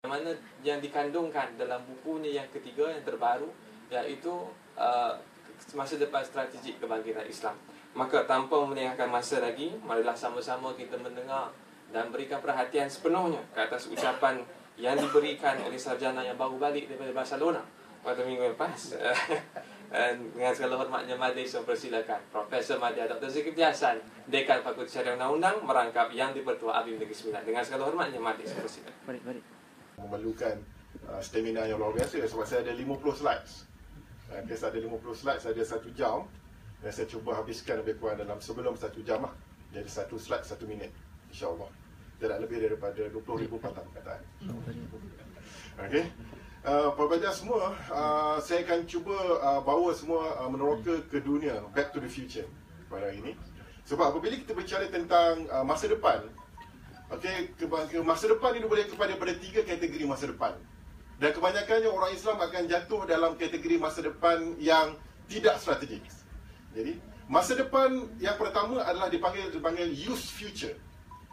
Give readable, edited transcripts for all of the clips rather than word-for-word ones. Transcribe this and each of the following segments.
mana yang dikandungkan dalam bukunya yang ketiga, yang terbaru, iaitu masa depan strategik kebangkitan Islam. Maka tanpa melengahkan masa lagi, marilah sama-sama kita mendengar dan berikan perhatian sepenuhnya ke atas ucapan yang diberikan oleh sarjana yang baru balik daripada Barcelona pada minggu lepas. Dengan segala hormatnya majlis mempersilakan Profesor Madya Dr. Zulkifli Hasan, Dekan Fakulti Syariah Undang-Undang, merangkap Yang di-Pertua ABIM Negeri Sembilan. Dengan segala hormatnya majlis mempersilakan. Memerlukan stamina yang luar biasa sebab saya ada 50 slides. Saya ada 50 slides, saya ada 1 jam. Dan saya cuba habiskan lebih kurang dalam sebelum 1 jam lah. Jadi 1 slide 1 minit, insyaAllah. Tidak lebih daripada 20,000 patah perkataan. Okey. Pelajar semua, saya akan cuba bawa semua meneroka ke dunia, back to the future pada hari ini. Sebab apabila kita berbicara tentang masa depan, okey, ke masa depan ini boleh kepada 3 kategori masa depan. Dan kebanyakannya orang Islam akan jatuh dalam kategori masa depan yang tidak strategik. Jadi, masa depan yang pertama adalah dipanggil use future,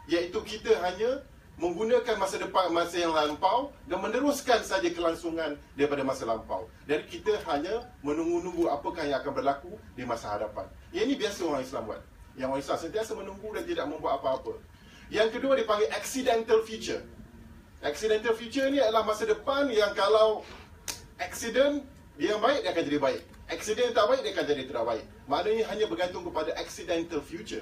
iaitu kita hanya menggunakan masa depan, masa yang lampau dan meneruskan saja kelangsungan daripada masa lampau. Jadi kita hanya menunggu-nunggu apakah yang akan berlaku di masa hadapan. Yang ini biasa orang Islam buat. Yang orang Islam sentiasa menunggu dan tidak membuat apa-apa. Yang kedua dipanggil accidental future. Accidental future ni adalah masa depan yang kalau accident dia yang baik, dia akan jadi baik. Accident tak baik, dia akan jadi tidak baik. Maknanya hanya bergantung kepada accidental future.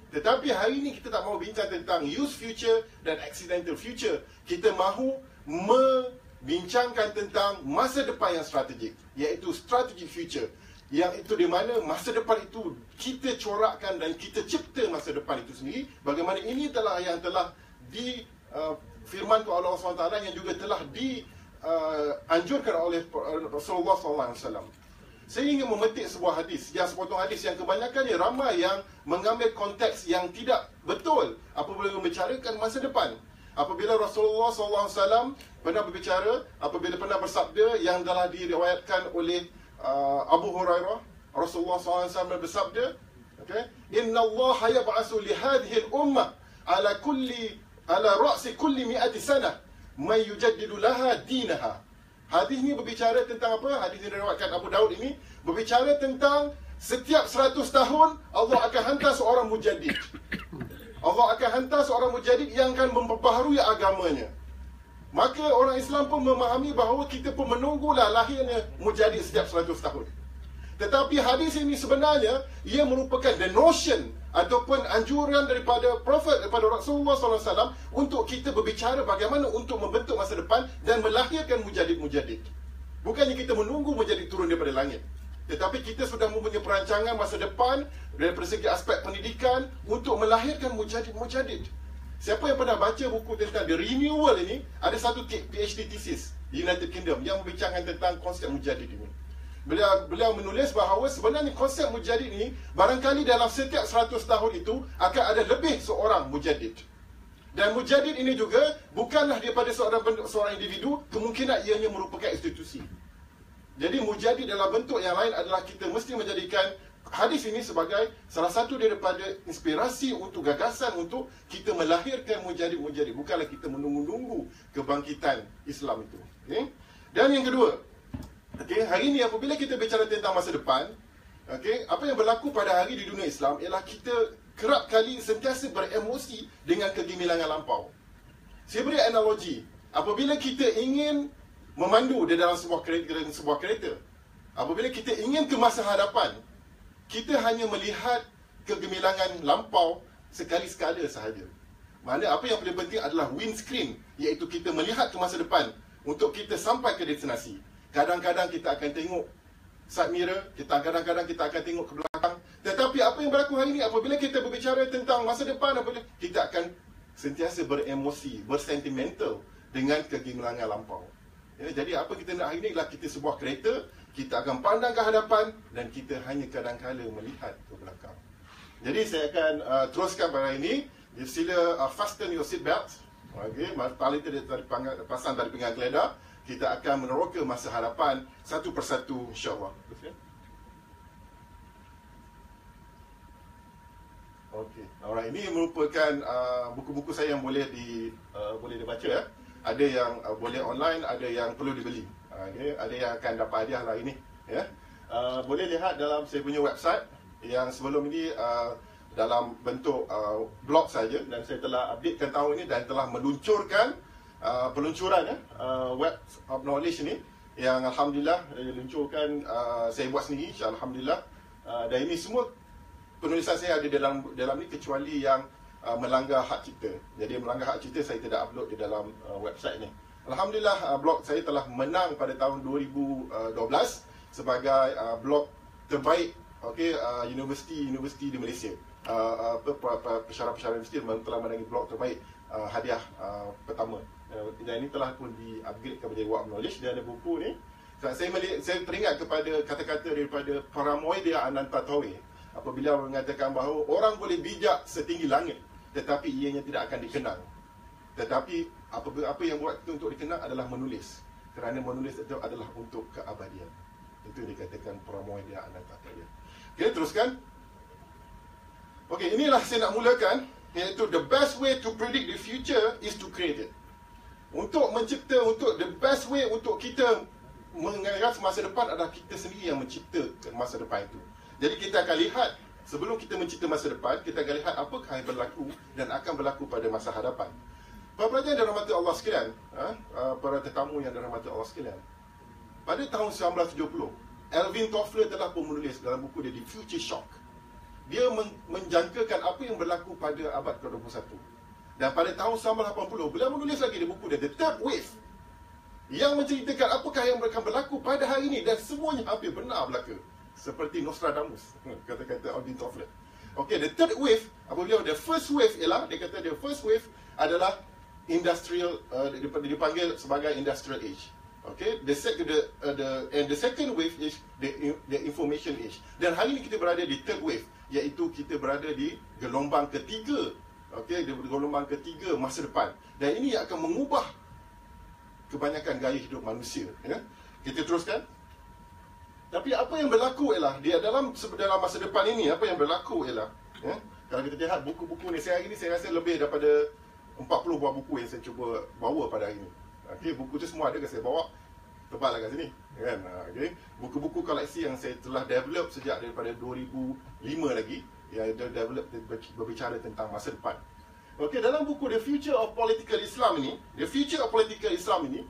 Tetapi hari ini kita tak mahu bincang tentang use future dan accidental future. Kita mahu membincangkan tentang masa depan yang strategik, iaitu strategic future. Yang itu di mana masa depan itu kita corakkan dan kita cipta masa depan itu sendiri. Bagaimana ini yang telah difirmankan oleh Allah SWT, yang juga telah dianjurkan oleh Rasulullah SAW. Saya ingin memetik sebuah hadis, sepotong hadis yang kebanyakannya ramai yang mengambil konteks yang tidak betul apabila membicarakan masa depan. Apabila Rasulullah SAW pernah berbicara, apabila pernah bersabda yang telah diriwayatkan oleh Abu Hurairah, Rasulullah SAW bersabda, okay, Inna Allah yab'asu li hadhihi al-ummah ala ra'si kulli mi'ati sanah man yujaddidu laha dinaha. Hadis ini berbicara tentang apa? Hadis ini diriwayatkan Abu Daud ini berbicara tentang setiap 100 tahun Allah akan hantar seorang mujaddid. Allah akan hantar seorang mujaddid yang akan memperbaharui agamanya. Maka orang Islam pun memahami bahawa kita pun menunggulah lahirnya mujaddid setiap 100 tahun. Tetapi hadis ini sebenarnya ia merupakan the notion ataupun anjuran daripada Prophet, daripada Rasulullah SAW untuk kita berbicara bagaimana untuk membentuk masa depan dan melahirkan mujaddid-mujaddid. Bukannya kita menunggu mujaddid turun daripada langit, tetapi kita sudah mempunyai perancangan masa depan dari segi aspek pendidikan untuk melahirkan mujaddid-mujaddid. Siapa yang pernah baca buku tentang The Renewal ini, ada satu PhD thesis di United Kingdom yang membincangkan tentang konsep mujaddid ini. Beliau menulis bahawa sebenarnya konsep mujaddid ini barangkali dalam setiap 100 tahun itu akan ada lebih seorang mujaddid. Dan mujaddid ini juga bukanlah daripada seorang individu, kemungkinan ianya merupakan institusi. Jadi mujaddid dalam bentuk yang lain adalah kita mesti menjadikan hadis ini sebagai salah satu daripada inspirasi untuk gagasan untuk kita melahirkan mujaddid-mujaddid. Bukanlah kita menunggu-nunggu kebangkitan Islam itu. Okay? Dan yang kedua, okay, hari ini apabila kita bicara tentang masa depan, okay, apa yang berlaku pada hari di dunia Islam ialah kita kerap kali sentiasa beremosi dengan kegemilangan lampau. Saya beri analogi, apabila kita ingin memandu di dalam sebuah kereta, apabila kita ingin ke masa hadapan, kita hanya melihat kegemilangan lampau sekali-sekala sahaja. Mana apa yang paling penting adalah windscreen, iaitu kita melihat ke masa depan untuk kita sampai ke destinasi. Kadang-kadang kita akan tengok side mirror, kadang-kadang kita akan tengok ke belakang. Tetapi apa yang berlaku hari ini apabila kita berbicara tentang masa depan, kita akan sentiasa beremosi, bersentimental dengan kegemilangan lampau. Ya, jadi apa kita nak hari ini adalah kita sebuah kereta, kita akan pandang ke hadapan dan kita hanya kadang-kala melihat ke belakang. Jadi saya akan teruskan pada ini. Sila fasten your seat belt. Okay, tali pasang dari pinggang keledar. Kita akan meneroka masa hadapan satu persatu, insyaAllah. Okey, alright. Ini merupakan buku-buku saya yang boleh dibaca. Ya. Ada yang boleh online, ada yang perlu dibeli. Okay. Ada yang akan dapat hadiah lah ini. Ya. Boleh lihat dalam saya punya website yang sebelum ini dalam bentuk blog saja, dan saya telah updatekan tahun ini dan telah meluncurkan peluncuran Web of Knowledge ni yang alhamdulillah diluncurkan, saya buat sendiri, alhamdulillah. Dan ini semua penulisan saya ada dalam ni kecuali yang melanggar hak cipta. Jadi melanggar hak cipta saya tidak upload di dalam website ni. Alhamdulillah blog saya telah menang pada tahun 2012 sebagai blog terbaik universiti di Malaysia. Pensyarah-pensyarah universiti telah menangi blog terbaik hadiah pertama. Dan ini telah pun di-upgradekan menjadi Web of Knowledge. Dia ada buku ni. Saya teringat kepada kata-kata daripada Paramoidia Anantatawe apabila mengatakan bahawa orang boleh bijak setinggi langit tetapi ianya tidak akan dikenang. Tetapi apa yang buat kita untuk dikenang adalah menulis. Kerana menulis itu adalah untuk keabadian. Itu dikatakan Paramoidia Anantatawe. Okey, teruskan. Okey, inilah saya nak mulakan, iaitu the best way to predict the future is to create it. Untuk mencipta, the best way untuk kita mengenal masa depan adalah kita sendiri yang mencipta masa depan itu. Jadi kita akan lihat, sebelum kita mencipta masa depan, kita akan lihat apakah yang berlaku dan akan berlaku pada masa hadapan. Para pelajar yang dirahmati Allah sekalian, para tetamu yang dirahmati Allah sekalian, pada tahun 1970, Alvin Toffler telah pun menulis dalam buku dia The Future Shock. Dia menjangkakan apa yang berlaku pada abad ke-21. Dan pada tahun 1980, beliau menulis lagi di buku dia The Third Wave, yang menceritakan apakah yang akan berlaku pada hari ini, dan semuanya hampir benar berlaku. Seperti Nostradamus, kata-kata Alvin Toffler. Okay, the third wave, apabila the first wave ialah, dia kata the first wave adalah industrial, dipanggil sebagai industrial age. Okay, the second wave is the information age. Dan hari ini kita berada di third wave, iaitu kita berada di gelombang ketiga. Okay, di gelombang ketiga masa depan. Dan ini akan mengubah kebanyakan gaya hidup manusia. Ya? Kita teruskan. Tapi apa yang berlaku ialah, dia dalam masa depan ini, apa yang berlaku ialah, kalau kita lihat buku-buku ni, hari ini saya rasa lebih daripada 40 buah buku yang saya cuba bawa pada hari ini. Okay, buku tu semua ada ke saya bawa, tebal lah kat sini, kan? Okay. Buku-buku koleksi yang saya telah develop sejak daripada 2005 lagi, yang develop berbicara tentang masa depan. Okay, dalam buku The Future of Political Islam ini,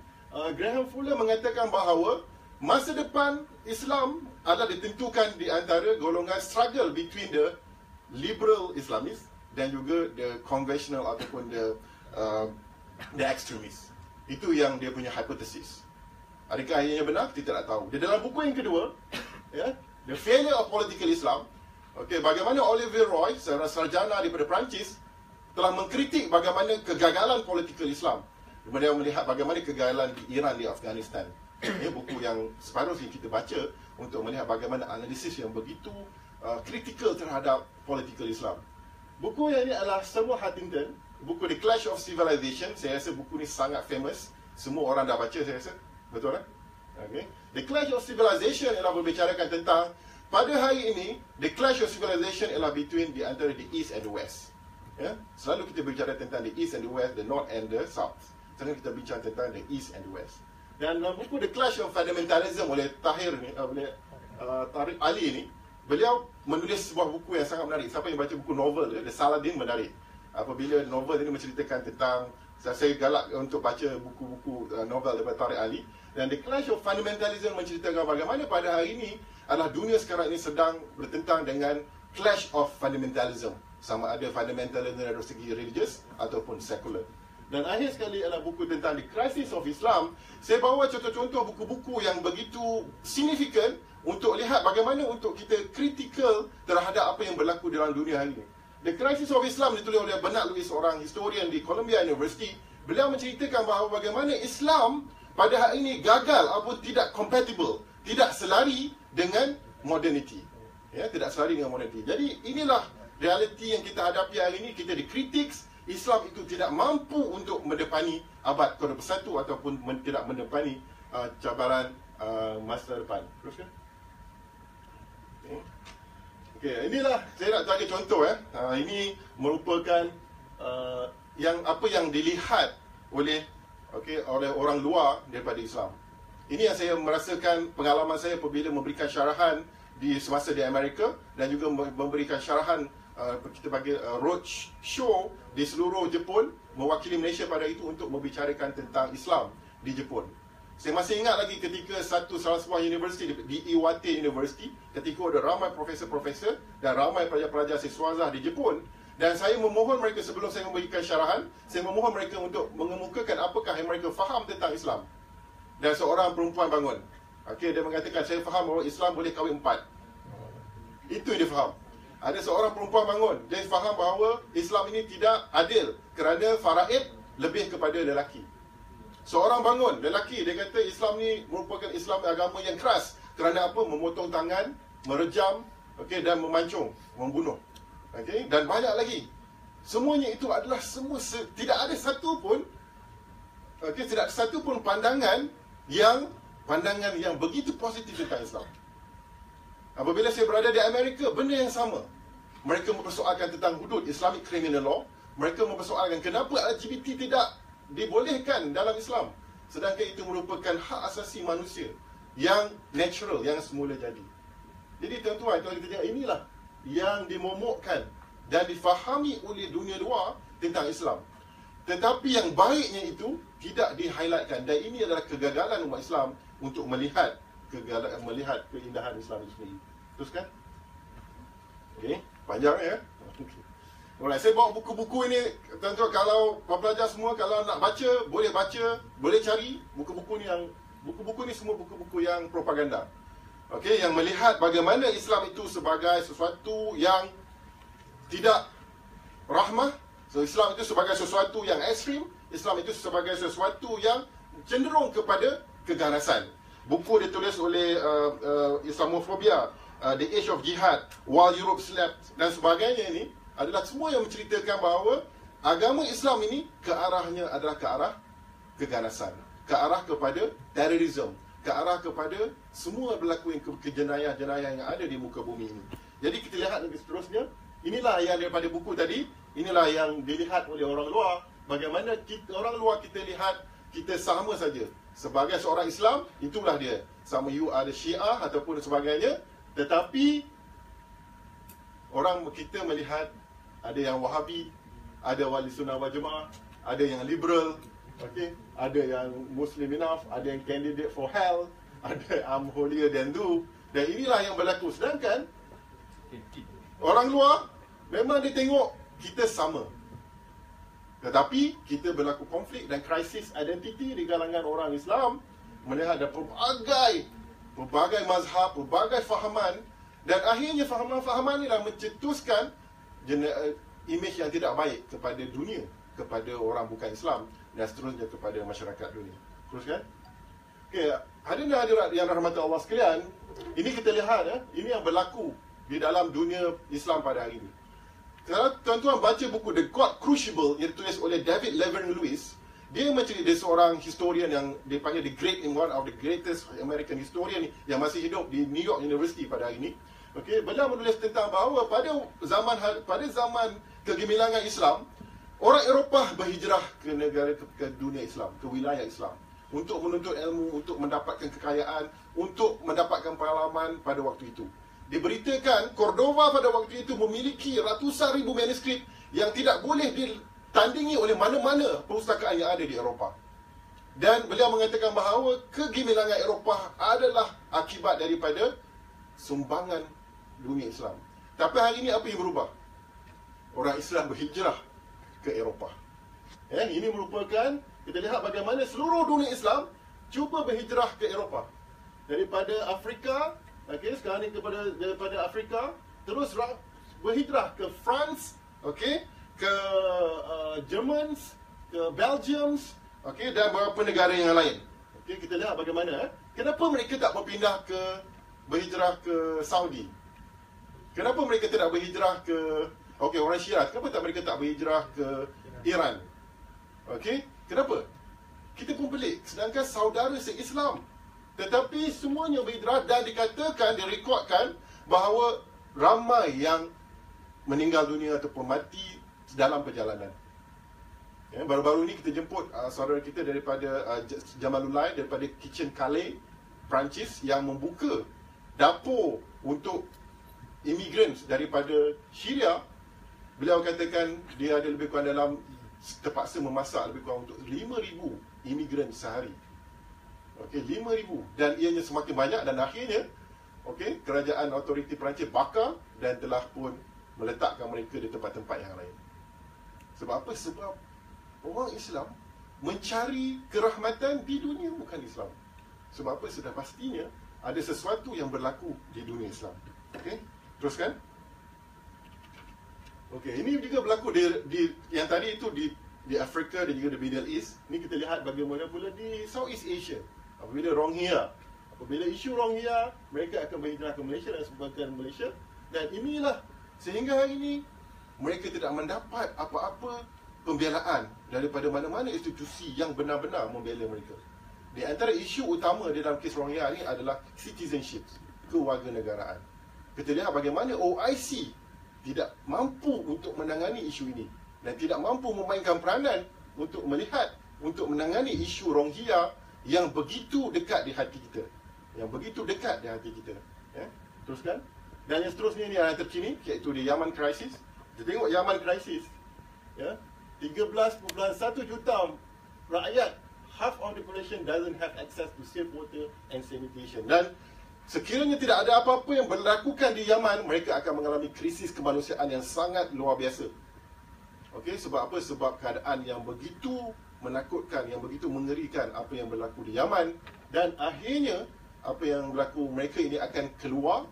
Graham Fuller mengatakan bahawa masa depan Islam adalah ditentukan di antara golongan struggle between the liberal Islamists dan juga the conventional ataupun the extremists. Itu yang dia punya hipotesis. Adakah ianya benar? Kita tak tahu. Di dalam buku yang kedua, The Failure of Political Islam, bagaimana Olivier Roy, seorang sarjana daripada Perancis, telah mengkritik bagaimana kegagalan political Islam. Kemudian melihat bagaimana kegagalan di Iran, di Afghanistan. Ini buku yang separuhnya kita baca untuk melihat bagaimana analisis yang begitu kritikal terhadap political Islam. Buku yang ini adalah Samuel Huntington, buku The Clash of Civilization. Saya rasa buku ni sangat famous. Semua orang dah baca, saya rasa. Betul tak? Okay. The Clash of Civilization ialah berbicarakan tentang, pada hari ini, the Clash of Civilization ialah between di antara the East and the West. Selalu kita bicara tentang the East and the West, the North and the South. Sekarang kita bincang tentang the East and the West. Dan dalam buku The Clash of Fundamentalism oleh Tariq Ali ni, beliau menulis sebuah buku yang sangat menarik. Siapa yang baca buku novel dia, The Saladin, menarik. Apabila novel ini menceritakan tentang, saya galak untuk baca buku-buku novel daripada Tariq Ali. Dan The Clash of Fundamentalism menceritakan bagaimana pada hari ini adalah dunia sekarang ini sedang bertentang dengan clash of fundamentalism. Sama ada fundamentalism dari segi religious ataupun sekular. Dan akhir sekali adalah buku tentang The Crisis of Islam. Saya bawa contoh-contoh buku-buku yang begitu signifikan untuk lihat bagaimana untuk kita kritikal terhadap apa yang berlaku dalam dunia hari ini. The Crisis of Islam ditulis oleh Bernard Lewis, seorang historian di Columbia University. Beliau menceritakan bahawa bagaimana Islam pada hari ini gagal ataupun tidak compatible, tidak selari dengan modernity. Tidak selari dengan modernity. Jadi inilah realiti yang kita hadapi hari ini. Kita dikritik, Islam itu tidak mampu untuk mendepani abad ke-21 ataupun tidak mendepani cabaran masa depan. Teruskan. Okey, inilah saya nak bagi contoh. Ini merupakan apa yang dilihat oleh okey, oleh orang luar daripada Islam. Ini yang saya merasakan pengalaman saya apabila memberikan syarahan di semasa di Amerika dan juga memberikan syarahan kita panggil road show di seluruh Jepun, mewakili Malaysia pada itu untuk membicarakan tentang Islam di Jepun. Saya masih ingat lagi ketika salah sebuah universiti di Iwate University, ketika ada ramai profesor-profesor dan ramai pelajar-pelajar siswaza di Jepun, dan saya memohon mereka sebelum saya memberikan syarahan, saya memohon mereka untuk mengemukakan apakah yang mereka faham tentang Islam. Dan seorang perempuan bangun. Okey, dia mengatakan, saya faham bahawa Islam boleh kahwin 4. Itu yang dia faham. Ada seorang perempuan bangun, dia faham bahawa Islam ini tidak adil kerana faraid lebih kepada lelaki. Seorang bangun, lelaki, dia kata Islam ni merupakan Islam agama yang keras. Kerana apa? Memotong tangan, merejam, okey, dan memancung, membunuh. Okey, dan banyak lagi. Semuanya itu adalah semua tidak ada satu pun, okey, tidak ada satu pun pandangan yang begitu positif tentang Islam. Apabila saya berada di Amerika, benda yang sama. Mereka mempersoalkan tentang hudud Islamic Criminal Law. Mereka mempersoalkan kenapa LGBT tidak dibolehkan dalam Islam, sedangkan itu merupakan hak asasi manusia yang natural, yang semula jadi. Jadi tuan-tuan, kalau kita tengok, inilah yang dimomokkan dan difahami oleh dunia luar tentang Islam. Tetapi yang baiknya itu tidak di-highlightkan, dan ini adalah kegagalan umat Islam untuk melihat keindahan Islam itu sendiri. Teruskan. Okey, panjang ya. Alright, saya bawa buku-buku ini, tuan-tuan, kalau pelajar semua kalau nak baca, boleh cari buku-buku ni semua buku-buku yang propaganda. Okey, yang melihat bagaimana Islam itu sebagai sesuatu yang tidak rahmah, Islam itu sebagai sesuatu yang ekstrim, Islam itu sebagai sesuatu yang cenderung kepada keganasan. Buku ditulis oleh Islamophobia, The Age of Jihad, While Europe Slept dan sebagainya ini adalah semua yang menceritakan bahawa agama Islam ini kearahnya adalah ke arah keganasan, ke arah kepada terorisme, ke arah kepada semua berlaku jenayah-jenayah yang ada di muka bumi ini. Jadi kita lihat lagi seterusnya, inilah yang daripada buku tadi, inilah yang dilihat oleh orang luar. Bagaimana orang luar kita lihat kita sama saja. Sebagai seorang Islam, itulah dia. Sama you ada Syiah ataupun sebagainya. Tetapi orang kita melihat ada yang Wahabi, ada Wali Sunnah wal Jamaah, ada yang liberal, okay? Ada yang Muslim enough, ada yang candidate for hell, ada I'm holier than thou. Dan inilah yang berlaku. Sedangkan orang luar memang dia tengok kita sama. Tetapi kita berlaku konflik dan krisis identiti di kalangan orang Islam, melihat ada pelbagai mazhab, pelbagai fahaman, dan akhirnya fahaman-fahaman inilah mencetuskan imej yang tidak baik kepada dunia, kepada orang bukan Islam, dan seterusnya kepada masyarakat dunia. Teruskan. Okey, hadirin dan hadirat yang rahmati Allah sekalian, ini kita lihat ini yang berlaku di dalam dunia Islam pada hari ini. Kalau tuan-tuan baca buku The God Crucible yang ditulis oleh David Levering Lewis, dia seorang historian yang dipanggil one of the greatest American historian yang masih hidup di New York University pada hari ini. Okey, beliau menulis tentang bahawa pada zaman kegemilangan Islam, orang Eropah berhijrah ke dunia Islam, ke wilayah Islam untuk menuntut ilmu, untuk mendapatkan kekayaan, untuk mendapatkan pengalaman pada waktu itu. Diberitakan Cordova pada waktu itu memiliki ratusan ribu manuskrip yang tidak boleh ditandingi oleh mana-mana perpustakaan yang ada di Eropah. Dan beliau mengatakan bahawa kegemilangan Eropah adalah akibat daripada sumbangan dunia Islam. Tapi hari ini apa yang berubah? Orang Islam berhijrah ke Eropah. Ini merupakan, kita lihat bagaimana seluruh dunia Islam cuba berhijrah ke Eropah. Daripada Afrika, sekarang ni daripada Afrika terus berhijrah ke France, ke Germans, ke Belgium, dan beberapa negara yang lain. Kita lihat bagaimana kenapa mereka tak berhijrah ke Saudi? Kenapa mereka tidak berhijrah ke orang Syiah? Kenapa mereka tak berhijrah ke Iran? Kenapa? Kita pun pelik. Sedangkan saudara se-Islam, tetapi semuanya berhijrah dan dikatakan, direkodkan bahawa ramai yang meninggal dunia ataupun mati dalam perjalanan. Ya, baru-baru ni kita jemput saudara kita daripada Jamalullah, daripada Kitchen Calais, Perancis, yang membuka dapur untuk imigran daripada Syria. Beliau katakan dia ada lebih kurang dalam, terpaksa memasak lebih kurang untuk 5,000 imigran sehari. Okey, 5,000, dan ianya semakin banyak, dan akhirnya okey, kerajaan otoriti Perancis bakar dan telah pun meletakkan mereka di tempat-tempat yang lain. Sebab apa? Sebab orang Islam mencari kerahmatan di dunia bukan Islam. Sebab apa? Sudah pastinya ada sesuatu yang berlaku di dunia Islam. Okey, teruskan. Okey, ini juga berlaku di yang tadi itu di Afrika dan juga di Middle East. Ini kita lihat bagaimana pula di Southeast Asia. Apabila Rohingya, apabila isu Rohingya, mereka akan berhijrah ke Malaysia dan sebagainya Malaysia. Dan inilah sehingga hari ini mereka tidak mendapat apa-apa pembelaan daripada mana-mana institusi yang benar-benar membela mereka. Di antara isu utama di dalam kes Rohingya ini adalah citizenship, kewarganegaraan. Kita lihat bagaimana OIC tidak mampu untuk menangani isu ini dan tidak mampu memainkan peranan untuk melihat, untuk menangani isu Rohingya yang begitu dekat di hati kita. Yang begitu dekat di hati kita. Ya? Teruskan. Dan yang seterusnya ni yang terkini, iaitu di Yaman Crisis. Kita tengok Yaman Crisis. Ya? 13.1 juta rakyat, half of the population doesn't have access to safe water and sanitation. Dan sekiranya tidak ada apa-apa yang berlakukan di Yaman, mereka akan mengalami krisis kemanusiaan yang sangat luar biasa. Okey, sebab apa? Sebab keadaan yang begitu menakutkan, yang begitu mengerikan apa yang berlaku di Yaman. Dan akhirnya apa yang berlaku, mereka ini akan keluar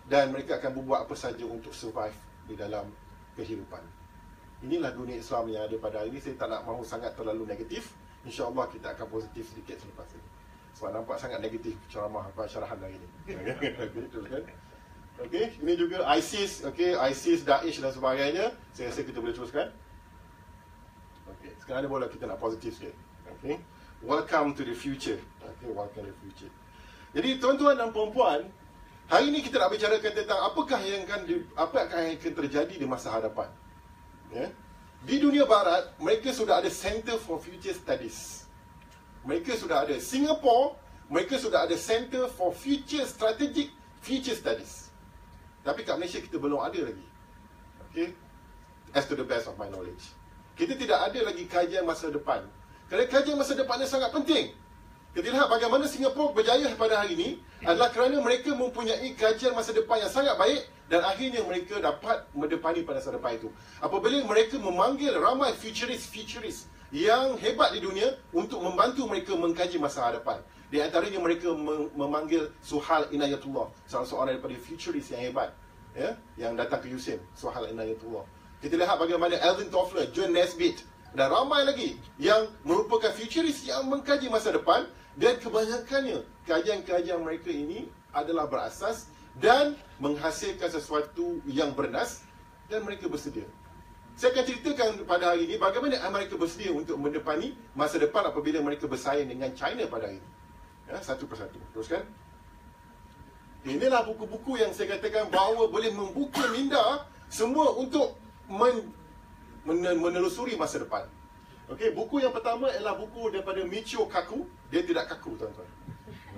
dan mereka akan berbuat apa saja untuk survive di dalam kehidupan. Inilah dunia Islam yang ada pada hari ini. Saya tak nak mahu sangat terlalu negatif. InsyaAllah kita akan positif sedikit selepas ini. Sebab nampak sangat negatif ceramah syarahan hari ini. Okey, ini juga ISIS, okey, ISIS, Daesh dan sebagainya. Saya rasa kita boleh teruskan. Okey, sekarang ni boleh kita nak positif sikit. Okey. Welcome to the future. Okey, welcome to the future. Jadi tuan-tuan dan puan-puan, hari ini kita nak bicarakan tentang apa yang akan terjadi di masa hadapan. Ya. Di dunia barat, mereka sudah ada Center for Future Studies. Mereka sudah ada Singapore, mereka sudah ada Center for Strategic Future Studies. Tapi kat Malaysia kita belum ada lagi. Okay? As to the best of my knowledge. Kita tidak ada lagi kajian masa depan. Kerana kajian masa depan ini sangat penting. Kita lihat bagaimana Singapura berjaya pada hari ini adalah kerana mereka mempunyai kajian masa depan yang sangat baik dan akhirnya mereka dapat mendepani pada masa depan itu. Apabila mereka memanggil ramai futurist yang hebat di dunia untuk membantu mereka mengkaji masa hadapan. Di antaranya mereka memanggil Suhail Inayatullah, salah seorang daripada futurist yang hebat, ya, yang datang ke USIM, Suhail Inayatullah. Kita lihat bagaimana Alvin Toffler, John Nesbitt dan ramai lagi yang merupakan futurist yang mengkaji masa depan. Dan kebanyakannya kajian-kajian mereka ini adalah berasas dan menghasilkan sesuatu yang bernas dan mereka bersedia. Saya akan ceritakan pada hari ini bagaimana mereka bersedia untuk mendepani masa depan apabila mereka bersaing dengan China pada hari ini. Ya, satu persatu. Teruskan. Inilah buku-buku yang saya katakan bahawa boleh membuka minda semua untuk menelusuri masa depan. Okey, buku yang pertama ialah buku daripada Michio Kaku. Dia tidak kaku, tuan-tuan.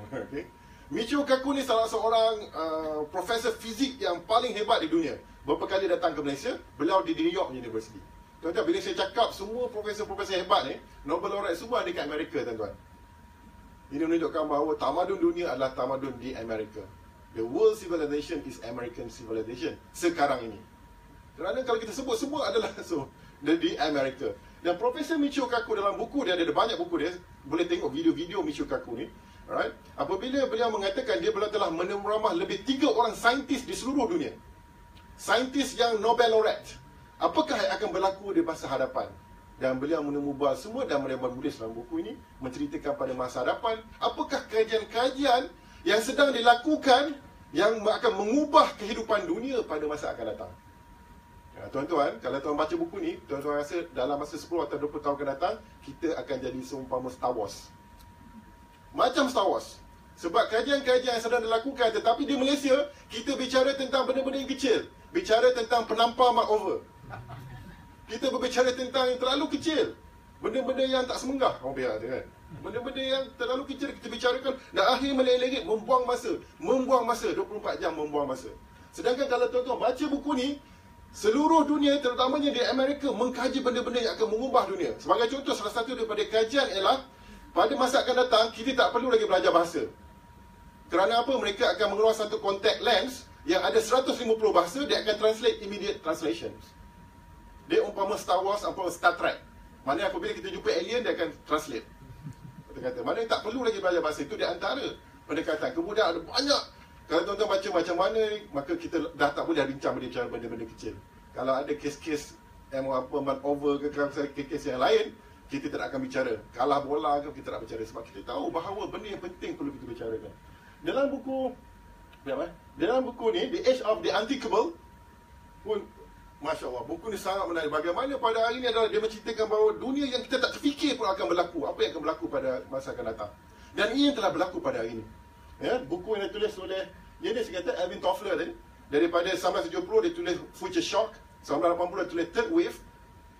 Okey. Michio Kaku ni salah seorang profesor fizik yang paling hebat di dunia. Beberapa kali datang ke Malaysia, beliau di New York University. Tuan-tuan, bila saya cakap semua profesor-profesor hebat ni, Nobel laureate semua ada kat Amerika, tuan-tuan. Ini menunjukkan bahawa tamadun dunia adalah tamadun di Amerika. The world civilization is American civilization sekarang ini. Kerana kalau kita sebut semua adalah di Amerika. Dan Profesor Michio Kaku dalam buku dia, ada banyak buku dia, boleh tengok video-video Michio Kaku ni. Alright. Apabila beliau mengatakan beliau telah menemuramah lebih 3 orang saintis di seluruh dunia. Saintis yang Nobel laureate. Apakah yang akan berlaku di masa hadapan? Dan beliau menemubual semua dan beliau menulis dalam buku ini menceritakan pada masa hadapan apakah kajian-kajian yang sedang dilakukan yang akan mengubah kehidupan dunia pada masa akan datang. Tuan-tuan, kalau tuan baca buku ni, tuan-tuan rasa dalam masa 10 atau 20 tahun akan datang, kita akan jadi seumpama Star Wars. Macam Star Wars. Sebab kajian-kajian yang sedang dilakukan, tetapi di Malaysia, kita bicara tentang benda-benda yang kecil. Bicara tentang penampar makeover. Kita berbicara tentang yang terlalu kecil. Benda-benda yang tak semenggah orang pihak tu kan. Benda-benda yang terlalu kecil kita bicarakan dan akhir meleleh-leleh membuang masa 24 jam membuang masa. Sedangkan kalau tuan-tuan baca buku ni, seluruh dunia terutamanya di Amerika mengkaji benda-benda yang akan mengubah dunia. Sebagai contoh, salah satu daripada kajian ialah pada masa akan datang kita tak perlu lagi belajar bahasa. Kerana apa? Mereka akan mengeluarkan satu contact lens yang ada 150 bahasa, dia akan translate immediate translations. Dia umpama Star Wars, umpama Star Trek. Maknanya apabila kita jumpa alien, dia akan translate. Kata-kata. Maknanya tak perlu lagi belajar bahasa. Itu di antara pendekatan. Kemudian ada banyak. Kalau tuan-tuan baca macam mana, maka kita dah tak boleh bincang bicara benda-benda kecil. Kalau ada kes-kes over ke kes-kes yang lain, kita tak akan bicara. Kalah bola ke, kita tak bicara. Sebab kita tahu bahawa benda yang penting perlu kita bicarakan. Dalam buku ni, The Age of the Unthinkable pun, Masya Allah, buku ni sangat menarik. Bagaimana pada hari ini adalah dia menceritakan bahawa dunia yang kita tak terfikir pun akan berlaku. Apa yang akan berlaku pada masa akan datang. Dan ini yang telah berlaku pada hari ini. Ya, buku yang ditulis oleh, dia saya kata Alvin Toffler tadi. Daripada 1970 dia tulis Future Shock. 1980 dia tulis Third Wave.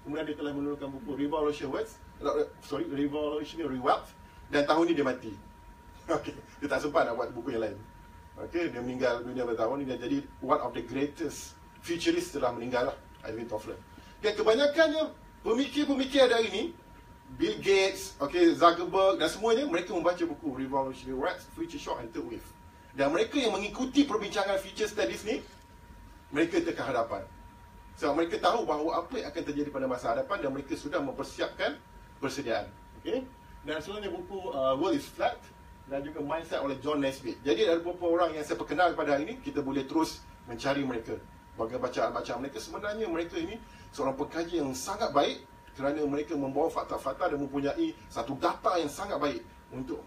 Kemudian dia telah menuliskan buku Revolutionary Wealth. Dan tahun ni dia mati. Okay. Dia tak sempat nak buat buku yang lain. Okay. Dia meninggal dunia pada tahun ni. Dia jadi one of the greatest futurist telah meninggal lah, Alvin Toffler. Okay, kebanyakannya pemikir-pemikir hari ini, Bill Gates, Zuckerberg dan semuanya, mereka membaca buku Revolutionary Wealth, Future Shock and Third Wave. Dan mereka yang mengikuti perbincangan future studies ni, mereka terkehadapan. Sebab mereka tahu bahawa apa yang akan terjadi pada masa hadapan dan mereka sudah mempersiapkan persediaan. Okay? Dan sebenarnya buku World is Flat dan juga Mindset oleh John Naisbitt. Jadi ada beberapa orang yang saya perkenal pada hari ini, kita boleh terus mencari mereka. Bagi bacaan-bacaan mereka, sebenarnya mereka ini seorang pengkaji yang sangat baik kerana mereka membawa fakta-fakta dan mempunyai satu data yang sangat baik untuk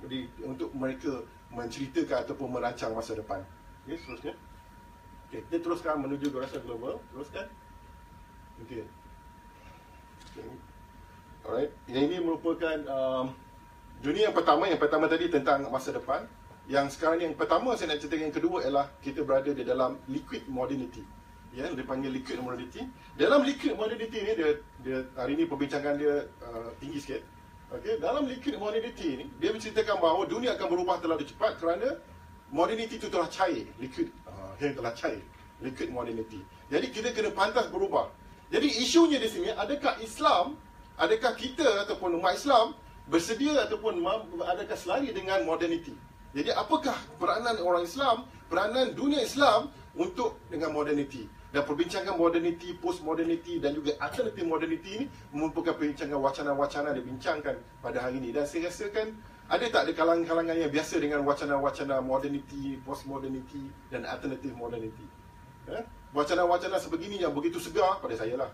mereka menceritakan ataupun merancang masa depan. Okay, seterusnya. Okay, kita teruskan menuju gerakan global. Teruskan. Okay. Alright. Yang ini merupakan dunia yang pertama tadi tentang masa depan. Yang sekarang ni yang pertama saya nak ceritakan, yang kedua ialah kita berada di dalam liquid modernity. Ya, dia panggil liquid modernity. Dalam liquid modernity ni dia hari ni perbincangan dia tinggi sikit. Okey, dalam liquid modernity ni dia menceritakan bahawa dunia akan berubah terlalu cepat kerana modernity itu telah cair, liquid yang telah cair, liquid modernity. Jadi kita kena pantas berubah. Jadi isunya di sini, adakah kita ataupun umat Islam bersedia ataupun adakah selari dengan modernity? Jadi apakah peranan orang Islam, peranan dunia Islam untuk dengan modernity? Dan perbincangan modernity, post-modernity dan juga alternative modernity ini merupakan perbincangan wacana-wacana dibincangkan pada hari ini. Dan saya rasakan ada tak kalangan-kalangan yang biasa dengan wacana-wacana modernity, post-modernity dan alternative modernity? Wacana-wacana sebegini yang begitu segar pada saya lah.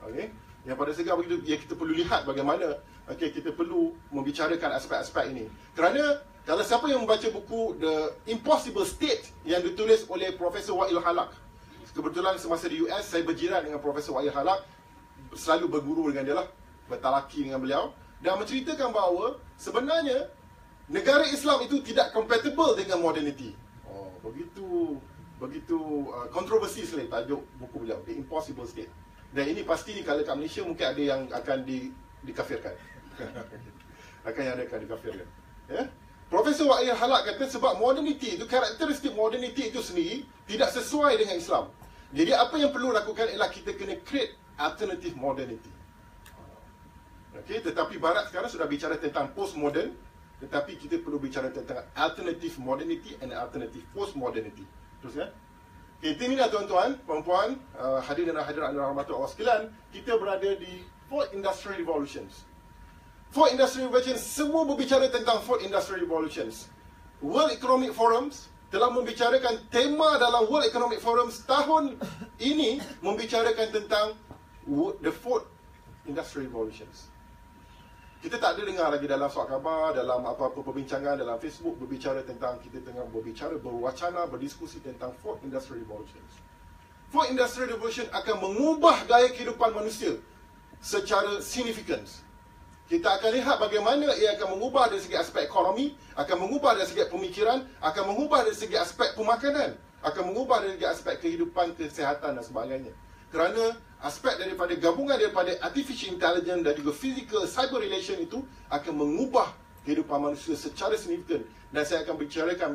Okay? Yang pada segar begitu, ya kita perlu lihat bagaimana kita perlu membicarakan aspek-aspek ini. Kerana kalau siapa yang membaca buku The Impossible State yang ditulis oleh Profesor Wa'il Halak, kebetulan semasa di US saya berjiran dengan Profesor Wa'il Halak, selalu berguru dengan dia lah, bertalaki dengan beliau, dan menceritakan bahawa sebenarnya negara Islam itu tidak compatible dengan modernity. Begitu kontroversi sekali tajuk buku beliau, The Impossible State. Dan ini pasti kalau kat Malaysia mungkin ada yang akan dikafirkan. akan dikafirkan. Ya? Profesor Wa'il Halak kata sebab modernity itu, karakteristik modernity itu sendiri tidak sesuai dengan Islam. Jadi apa yang perlu lakukan ialah kita kena create alternative modernity. Okay, tetapi Barat sekarang sudah bicara tentang postmodern, tetapi kita perlu bicara tentang alternative modernity and alternative postmodernity. Terus ya? Okay, inilah tuan-tuan, puan-puan, hadirin dan hadirat Allah sekalian, kita berada di 4 Industrial Revolutions. 4 Industrial Revolutions, semua berbicara tentang 4 Industrial Revolutions. World Economic Forums telah membicarakan tema dalam World Economic Forums tahun ini membicarakan tentang the 4 Industrial Revolutions. Kita tak ada dengar lagi dalam surat khabar, dalam apa-apa perbincangan, dalam Facebook berbicara tentang, kita tengah berbicara, berwacana, berdiskusi tentang 4 Industrial Revolutions. 4 Industrial Revolution akan mengubah gaya kehidupan manusia secara significant. Kita akan lihat bagaimana ia akan mengubah dari segi aspek ekonomi, akan mengubah dari segi pemikiran, akan mengubah dari segi aspek pemakanan, akan mengubah dari segi aspek kehidupan, kesihatan dan sebagainya. kerana aspek daripada gabungan daripada artificial intelligence dan juga physical cyber relation itu akan mengubah kehidupan manusia secara signifikan. Dan saya akan bicarakan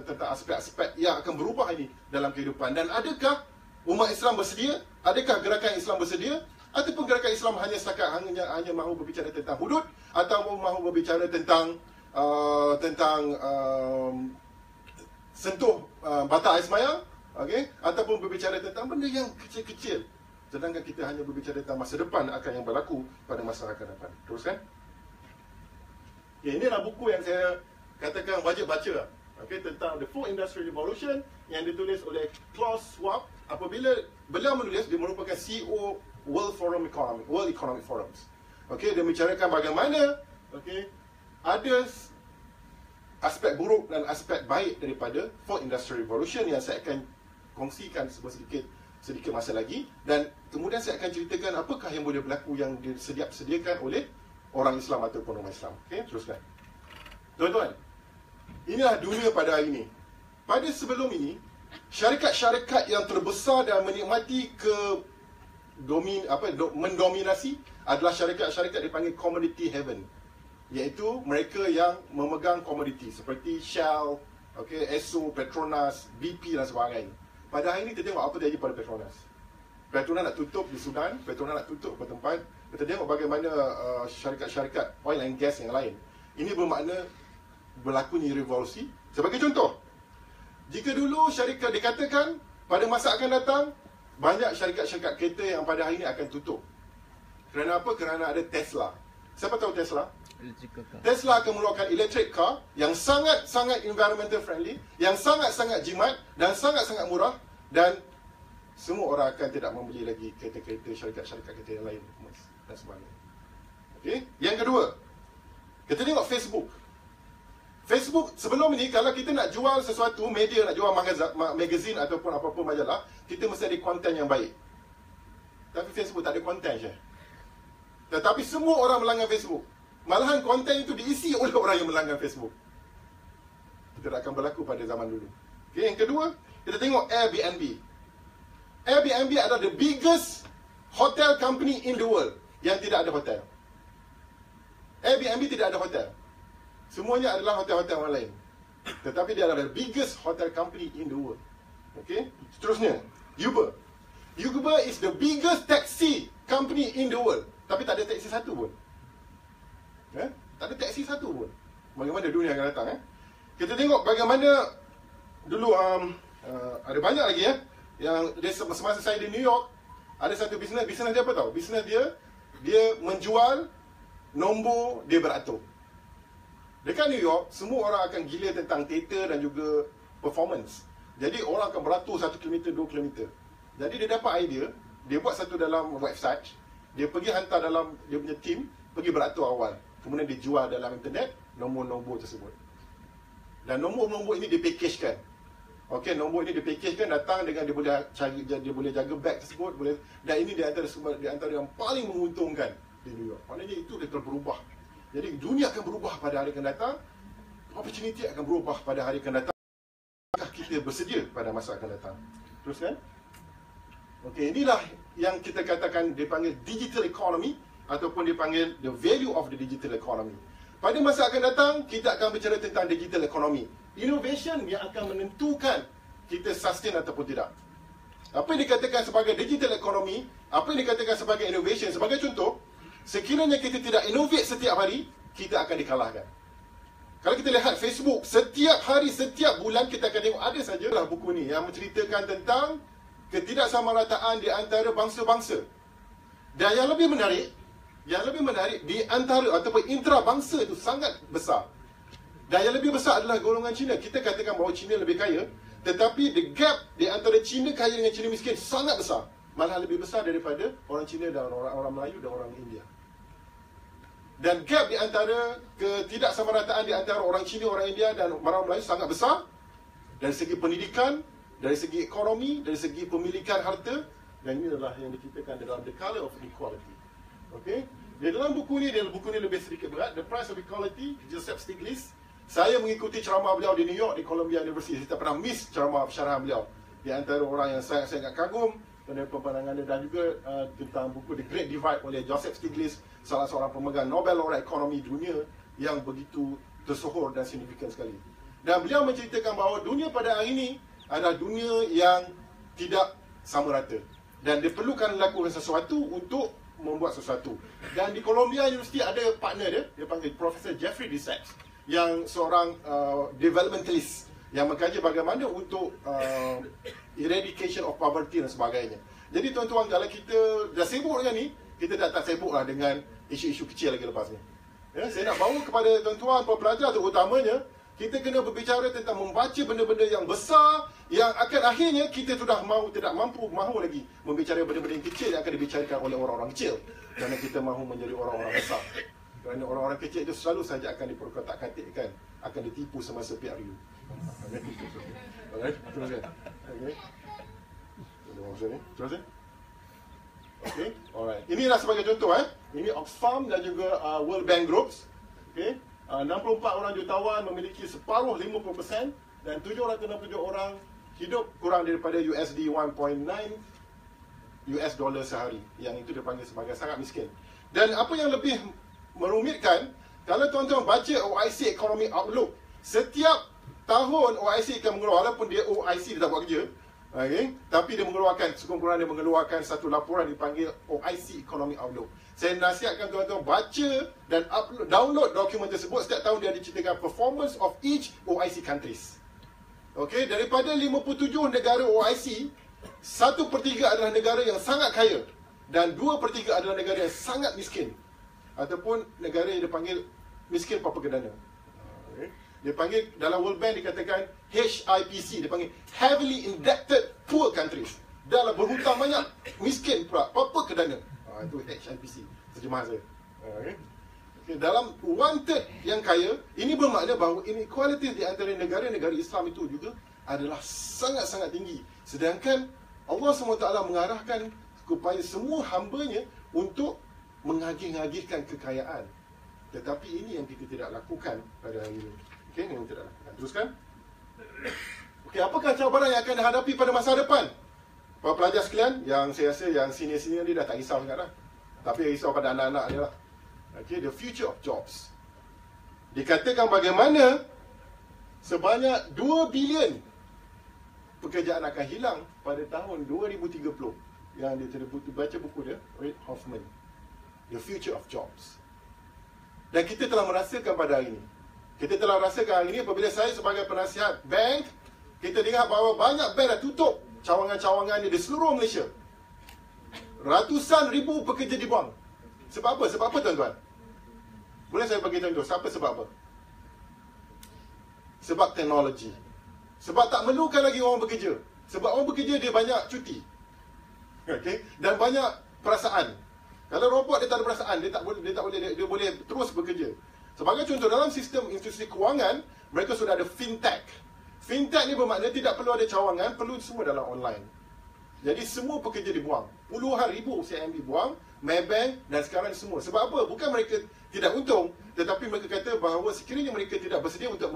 tentang aspek-aspek yang akan berubah ini dalam kehidupan. Dan adakah umat Islam bersedia? Adakah gerakan Islam bersedia? Ataupun gerakan Islam hanya setakat hanya mahu berbicara tentang hudud, atau mahu berbicara tentang sentuh batas air sembahyang, ataupun berbicara tentang benda yang kecil-kecil, sedangkan kita hanya berbicara tentang masa depan akan yang berlaku pada masa akan datang. Teruskan. Inilah buku yang saya katakan wajib baca, tentang The Fourth Industrial Revolution, yang ditulis oleh Klaus Schwab. Apabila beliau menulis, dia merupakan CEO World Economic Forums. Dia bicarakan bagaimana ada aspek buruk dan aspek baik daripada Fourth Industrial Revolution yang saya akan kongsikan sedikit masa lagi, dan kemudian saya akan ceritakan apakah yang boleh berlaku yang disediakan oleh orang Islam ataupun orang Islam. Teruskan. Tuan-tuan, inilah dunia pada hari ini. Pada sebelum ini, syarikat-syarikat yang terbesar dan menikmati mendominasi adalah syarikat-syarikat dipanggil commodity heaven, iaitu mereka yang memegang komoditi seperti Shell, Esso, Petronas, BP dan sebagainya. Pada hari ini kita tengok apa terjadi pada Petronas. Petronas nak tutup di Sudan, Petronas nak tutup ke tempat. Kita tengok bagaimana syarikat-syarikat oil and gas yang lain. Ini bermakna berlakunya revolusi. Sebagai contoh, jika dulu syarikat dikatakan pada masa akan datang banyak syarikat-syarikat kereta yang pada hari ini akan tutup. Kerana apa? Kerana ada Tesla. Siapa tahu Tesla? Tesla akan mengeluarkan electric car yang sangat-sangat environmental friendly, yang sangat-sangat jimat dan sangat-sangat murah, dan semua orang akan tidak membeli lagi kereta-kereta syarikat-syarikat kereta yang lain dan sebagainya. Yang kedua, kita tengok Facebook. Facebook sebelum ini, kalau kita nak jual sesuatu, media nak jual magazine ataupun apa-apa majalah, kita mesti ada konten yang baik. Tapi Facebook tak ada konten je. Tetapi semua orang melanggan Facebook. Malahan konten itu diisi oleh orang yang melanggan Facebook. Itu tak akan berlaku pada zaman dulu. Yang kedua, kita tengok Airbnb. Airbnb adalah the biggest hotel company in the world yang tidak ada hotel. Airbnb tidak ada hotel. Semuanya adalah hotel-hotel orang lain. Tetapi dia adalah the biggest hotel company in the world. Seterusnya, Uber. Uber is the biggest taxi company in the world. Tapi tak ada taksi satu pun. Tak ada taksi satu pun. Bagaimana dunia akan datang? Kita tengok bagaimana dulu ada banyak lagi yang semasa saya di New York, ada satu bisnes dia apa tahu? Bisnes dia menjual nombor dia beratur. Dekat New York, semua orang akan gila tentang teater dan juga performance. Jadi orang akan beratur 1 km, 2 km. Jadi dia dapat idea, dia buat satu dalam website, dia pergi hantar dalam dia punya team, pergi beratur awal. Kemudian dia jual dalam internet nombor-nombor tersebut. Dan nombor-nombor ini dipackagekan. Nombor ini dipackagekan, datang dengan dia boleh jaga beg tersebut, boleh, dan ini di antara yang paling menguntungkan di New York. Maknanya itu dia berubah. Jadi dunia akan berubah pada hari akan datang. Opportunity akan berubah pada hari akan datang. Apakah kita bersedia pada masa akan datang? Teruskan. Inilah yang kita katakan dipanggil digital economy, ataupun dipanggil the value of the digital economy. Pada masa akan datang, kita akan bicara tentang digital economy. Innovation yang akan menentukan kita sustain ataupun tidak. Apa yang dikatakan sebagai digital economy, apa yang dikatakan sebagai innovation, sebagai contoh, sekiranya kita tidak innovate setiap hari, kita akan dikalahkan. Kalau kita lihat Facebook, setiap hari, setiap bulan kita akan tengok ada sajalah buku ni yang menceritakan tentang ketidaksamarataan di antara bangsa-bangsa. Dan yang lebih menarik di antara ataupun intra-bangsa itu sangat besar. Dan yang lebih besar adalah golongan Cina. Kita katakan bahawa Cina lebih kaya, tetapi the gap di antara Cina kaya dengan Cina miskin sangat besar. Malah lebih besar daripada orang Cina dan orang Melayu dan orang India. Dan gap di antara ketidaksamarataan di antara orang Cina, orang India dan orang Melayu sangat besar. Dari segi pendidikan, dari segi ekonomi, dari segi pemilikan harta. Dan ini adalah yang diceritakan dalam The Color of Equality. Di dalam buku ni lebih sedikit berat. The Price of Equality, Joseph Stiglitz. Saya mengikuti ceramah beliau di New York, di Columbia University. Saya tak pernah miss ceramah syarahan beliau. Di antara orang yang saya sangat kagum, pandangan dia, dan juga tentang buku The Great Divide oleh Joseph Stiglitz, salah seorang pemegang Nobel Laureate Ekonomi dunia yang begitu tersohor dan signifikan sekali. Dan beliau menceritakan bahawa dunia pada hari ini adalah dunia yang tidak sama rata, dan diperlukan lakukan sesuatu untuk membuat sesuatu. Dan di Columbia University ada partner dia panggil Profesor Jeffrey D. Sachs, yang seorang developmentalist yang mengkaji bagaimana untuk eradication of poverty dan sebagainya. Jadi tuan-tuan, kalau kita dah sibuk dengan ni, kita dah tak sibuk lah dengan isu-isu kecil lagi lepas ni. Ya, saya nak bawa kepada tuan-tuan pelajar terutamanya, kita kena berbicara tentang membaca benda-benda yang besar, yang akan akhirnya kita sudah tidak mahu lagi membicarakan benda-benda yang kecil yang akan dibicarakan oleh orang-orang kecil, kerana kita mahu menjadi orang-orang besar. Kerana orang-orang kecil itu selalu saja akan diperkotak-katikkan, akan ditipu semasa PRU. Okey, teruskan. Okey. Teruskan. Okey, alright. Inilah sebagai contoh Ini Oxfam dan juga World Bank Groups. Okey. 64 orang jutawan memiliki separuh 50%, dan 767 orang hidup kurang daripada USD 1.9 US dollar sehari. Yang itu dipanggil sebagai sangat miskin. Dan apa yang lebih merumitkan, kalau tuan-tuan baca OIC Economic Outlook, setiap tahun OIC akan mengeluarkan, walaupun dia OIC dia tak buat kerja, tapi dia mengeluarkan, sekurang-kurangnya dia mengeluarkan satu laporan dipanggil OIC Economic Outlook. Saya nasihatkan tuan-tuan baca dan download dokumen tersebut. Setiap tahun dia diceritakan performance of each OIC countries. Okey, daripada 57 negara OIC, 1/3 adalah negara yang sangat kaya dan 2/3 adalah negara yang sangat miskin, ataupun negara yang dipanggil miskin propaganda. Dia panggil, dalam World Bank dikatakan HIPC, dia panggil heavily indebted poor countries. Dalam berhutang banyak, miskin pula, propaganda. Itu HIPC, terjemahan saya. Okay. Dalam 1/3 yang kaya, ini bermakna bahawa inequality di antara negara-negara Islam itu juga adalah sangat-sangat tinggi. Sedangkan Allah SWT mengarahkan kepada semua hamba-Nya untuk mengagih-agihkan kekayaan. Tetapi ini yang kita tidak lakukan pada hari ini. Okey, yang tidak lakukan. Teruskan. Okey, apakah cabaran yang akan dihadapi pada masa depan? Para pelajar sekalian, yang saya rasa yang senior-senior ni dah tak risau sangat dah. Tapi risau pada anak-anak dia lah. Okay, the future of jobs. Dikatakan bagaimana sebanyak 2 bilion pekerjaan akan hilang pada tahun 2030. Yang dia baca buku dia, Reid Hoffman. The future of jobs. Dan kita telah merasakan pada hari ini. Kita telah rasakan hari ini apabila saya sebagai penasihat bank, kita dengar bahawa banyak bank dah tutup cawangan-cawangannya di seluruh Malaysia. Ratusan ribu pekerja dibuang. Sebab apa? Sebab apa tuan-tuan? Boleh saya bagi contoh? Sebab apa? Sebab teknologi. Sebab tak memerlukan lagi orang bekerja. Sebab orang bekerja dia banyak cuti. Okay? Dan banyak perasaan. Kalau robot dia tak ada perasaan, dia boleh terus bekerja. Sebagai contoh, dalam sistem institusi kewangan, mereka sudah ada fintech. Fintech ni bermakna tidak perlu ada cawangan, perlu semua dalam online. Jadi semua pekerja dibuang. Puluhan ribu CIMB dibuang, Maybank dan sekarang semua. Sebab apa? Bukan mereka tidak untung, tetapi mereka kata bahawa sekiranya mereka tidak bersedia untuk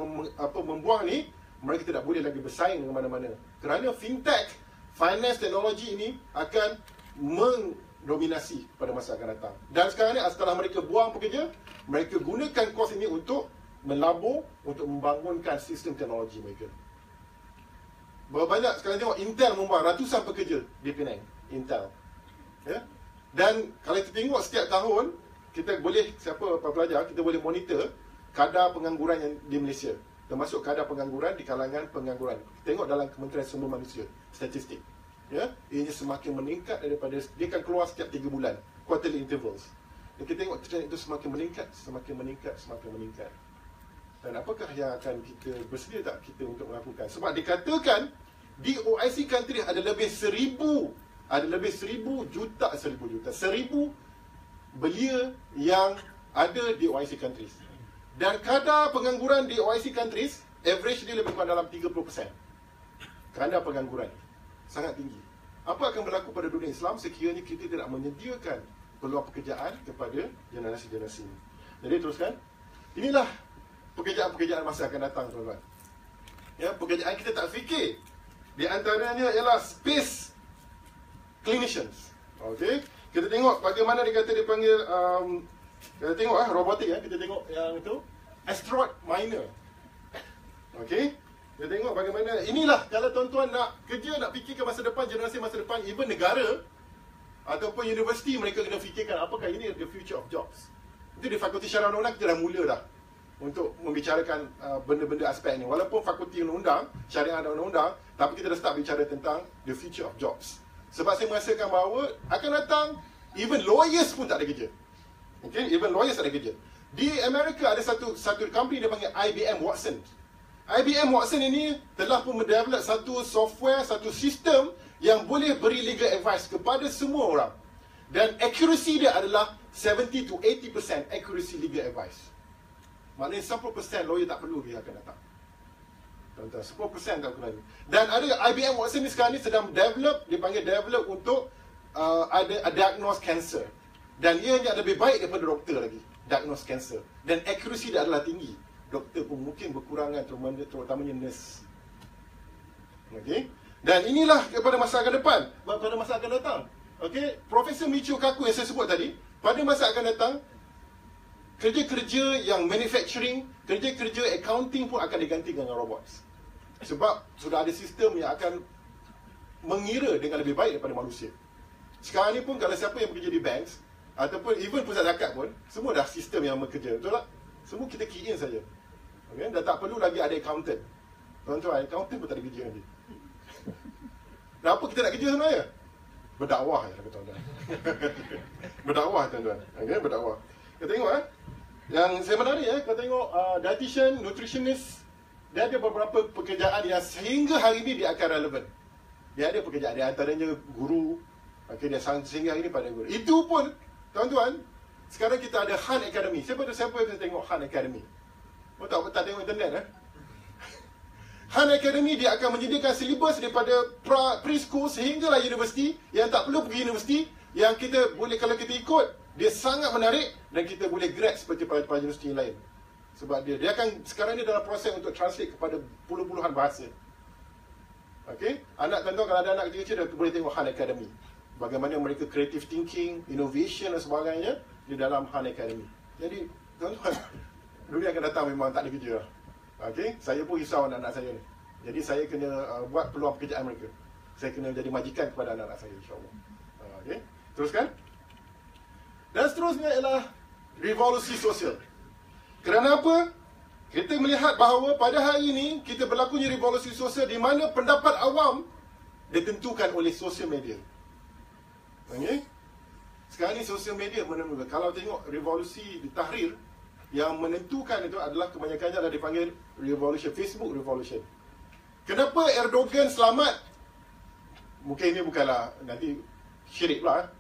membuang ni, mereka tidak boleh lagi bersaing dengan mana-mana. Kerana fintech, finance teknologi ini akan mendominasi pada masa akan datang. Dan sekarang ni setelah mereka buang pekerja, mereka gunakan kos ini untuk melabur, untuk membangunkan sistem teknologi mereka. Berapa banyak sekarang tengok Intel membuang ratusan pekerja di Penang. Intel. Ya? Dan kalau kita tengok setiap tahun, kita boleh, siapa pelajar, kita boleh monitor kadar pengangguran yang di Malaysia. Termasuk kadar pengangguran di kalangan pengangguran. Tengok dalam Kementerian Sumber Manusia, statistik. Ya? Ianya semakin meningkat daripada, dia akan keluar setiap 3 bulan. Quarterly intervals. Dan kita tengok trend itu semakin meningkat, semakin meningkat, semakin meningkat. Dan apakah yang akan kita bersedia tak kita untuk melakukan? Sebab dikatakan di OIC country ada lebih 1,000 belia yang ada di OIC countries. Dan kadar pengangguran di OIC countries average dia lebih kurang dalam 30%. Kadar pengangguran sangat tinggi. Apa akan berlaku pada dunia Islam sekiranya kita tidak menyediakan peluang pekerjaan kepada generasi-generasi ini? Jadi teruskan. Inilah pekerjaan-pekerjaan masa akan datang, tuan-tuan. Ya, pekerjaan kita tak fikir. Di antaranya ialah space clinicians. Okay, kita tengok bagaimana dia kata dia panggil kita tengok robotik kita tengok yang itu asteroid miner. Okay, kita tengok bagaimana inilah kalau tuan-tuan nak kerja, nak fikirkan masa depan, generasi masa depan, even negara ataupun universiti, mereka kena fikirkan apakah ini the future of jobs. Itu di Fakulti Syariah Undang-Undang kita dah mula dah untuk membicarakan benda-benda aspek ini. Walaupun Fakulti Undang-Undang, Syariah dan Undang-Undang, tapi kita dah start bicara tentang the future of jobs. Sebab saya merasakan bahawa akan datang even lawyers pun tak ada kerja. Okay, even lawyers tak ada kerja. Di Amerika ada satu company dia panggil IBM Watson. IBM Watson ini telah pun mendevelop satu software, satu sistem yang boleh beri legal advice kepada semua orang. Dan accuracy dia adalah 70 to 80% accuracy legal advice. Maknanya 10% lawyer tak perlu dia akan datang. Tuan-tuan, 10% tak perlu. Dan ada IBM Watson ni sekarang ni sedang develop, dia panggil develop untuk ada diagnose cancer. Dan ia hanya lebih baik daripada doktor lagi, diagnose cancer. Dan accuracy dia adalah tinggi. Doktor pun mungkin berkurangan, terutamanya nurse. Okay? Dan inilah kepada masa akan depan, pada masa akan datang. Okay? Profesor Michio Kaku yang saya sebut tadi, pada masa akan datang, kerja-kerja yang manufacturing, kerja-kerja accounting pun akan diganti dengan robots. Sebab sudah ada sistem yang akan mengira dengan lebih baik daripada manusia. Sekarang ni pun kalau siapa yang bekerja di banks, ataupun even pusat zakat pun, semua dah sistem yang bekerja, betul tak? Semua kita key in saja. Okay? Dah tak perlu lagi ada accountant. Tuan-tuan, accountant pun tak ada kerja lagi. Dan apa kita nak kerja sebenarnya? Berdakwah ya, tuan-tuan. Berdakwah, tuan-tuan. Okay, berdakwah. Kita tengok yang saya menarik kita tengok dietitian, nutritionist, dia ada beberapa pekerjaan yang sehingga hari ini dia akan relevan. Dia ada pekerjaan, dia antaranya guru. Okay, dia sehingga hari ini pada guru. Itu pun, tuan-tuan, sekarang kita ada Han Academy. Siapa yang tengok Han Academy? Oh tak tengok internet Han Academy dia akan menyediakan silibus daripada preschool sehinggalah universiti, yang tak perlu pergi universiti, yang kita boleh, kalau kita ikut, dia sangat menarik dan kita boleh grad seperti pada universiti lain. Sebab dia akan sekarang ni dalam proses untuk translate kepada puluhan bahasa. Okey, anak tuan-tuan kalau ada anak kecil-kecil, dia boleh tengok Han Academy. Bagaimana mereka creative thinking, innovation dan sebagainya di dalam Han Academy. Jadi, tuan-tuan, dunia akan datang memang tak ada kerja. Okey, saya pun risau anak-anak saya ni. Jadi saya kena buat peluang pekerjaan mereka. Saya kena jadi majikan kepada anak-anak saya, insya-Allah. Okey, teruskan. Dan seterusnya ialah revolusi sosial. Kerana apa? Kita melihat bahawa pada hari ini kita berlakunya revolusi sosial di mana pendapat awam ditentukan oleh sosial media. Okey? Sekarang ni sosial media menentukan. Kalau tengok revolusi di Tahrir, yang menentukan itu adalah kebanyakannya adalah dipanggil revolution, Facebook revolution. Kenapa Erdogan selamat? Mungkin ini bukanlah nanti syirik pula.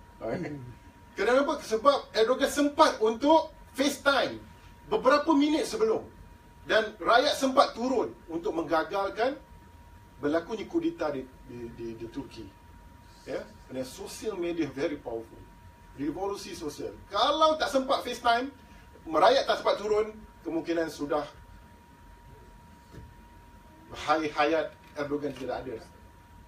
Kenapa? Sebab Erdogan sempat untuk FaceTime beberapa minit sebelum, dan rakyat sempat turun untuk menggagalkan berlakunya kudeta di Turki. Ya, dan social media very powerful. Revolusi sosial. Kalau tak sempat FaceTime, rakyat tak sempat turun, kemungkinan sudah hayat Erdogan tidak ada.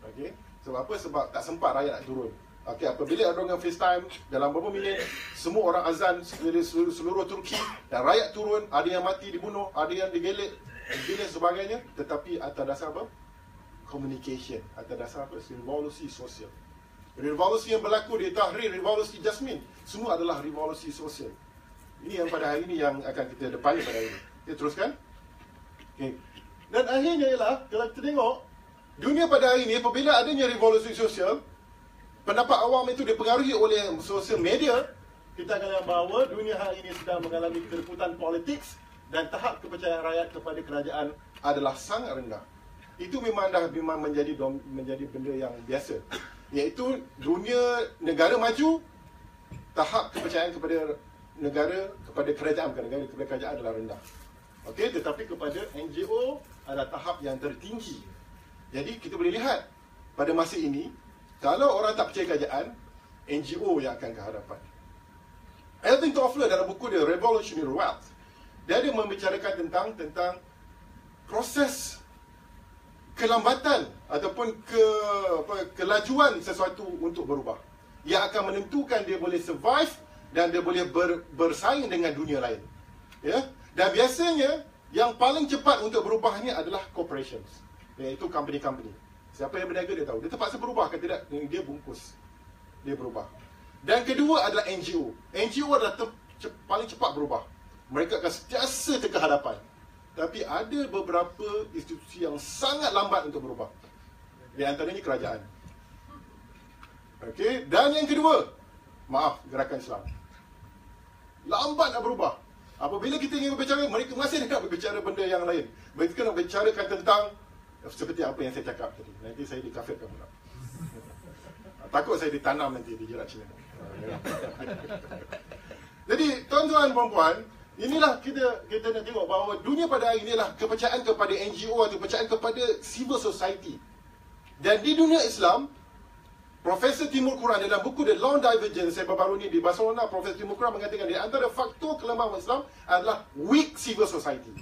Okey, sebab apa? Sebab tak sempat rakyat nak turun. Okey, apabila Erdogan FaceTime dalam beberapa minit, semua orang azan seluruh Turki dan rakyat turun, ada yang mati dibunuh, ada yang digelit dan sebagainya, tetapi atas dasar apa? Communication, atas dasar apa? Revolusi sosial. Revolusi yang berlaku di Tahrir, revolusi Jasmin, semua adalah revolusi sosial. Ini yang pada hari ini yang akan kita depani pada hari ini. Kita teruskan. Okay. Dan akhirnya ialah, kalau kita tengok, dunia pada hari ini, apabila adanya revolusi sosial, pendapat awam itu dipengaruhi oleh sosial media, kita akan lihat bahawa dunia hari ini sedang mengalami keributan politik dan tahap kepercayaan rakyat kepada kerajaan adalah sangat rendah. Itu memang menjadi benda yang biasa. Iaitu dunia negara maju, tahap kepercayaan kepada negara, kepada kerajaan, bukan negara, kepada kerajaan adalah rendah. Okey, tetapi kepada NGO adalah tahap yang tertinggi. Jadi kita boleh lihat pada masa ini, kalau orang tak percaya kerajaan, NGO yang akan ke hadapan. Alvin Toffler dalam buku dia Revolutionary Wealth, dia ada membicarakan tentang proses kelambatan ataupun kelajuan sesuatu untuk berubah, yang akan menentukan dia boleh survive dan dia boleh bersaing dengan dunia lain. Ya, dan biasanya yang paling cepat untuk berubahnya adalah corporations, iaitu company-company. Siapa yang berniaga dia tahu, dia terpaksa berubah, kan tidak, dia bungkus, dia berubah. Dan kedua adalah NGO. NGO adalah paling cepat berubah. Mereka akan sentiasa terkehadapan. Tapi ada beberapa institusi yang sangat lambat untuk berubah. Di antaranya kerajaan. Okey, dan yang kedua, gerakan Islam. Lambat nak berubah. Apabila kita ingin berbicara, mereka masih nak berbicara benda yang lain. Mereka nak bicarakan tentang seperti apa yang saya cakap tadi. Nanti saya dikafirkan pula. Takut saya ditanam nanti di jerat Cina. Jadi, tuan-tuan dan puan-puan, inilah kita nak tengok bahawa dunia pada hari ini adalah kepercayaan kepada NGO atau kepercayaan kepada civil society. Dan di dunia Islam, Profesor Timur Quran dalam buku The Long Divergence saya baru ni di Barcelona, Profesor Timur Quran mengatakan di antara faktor kelemahan Islam adalah weak civil society.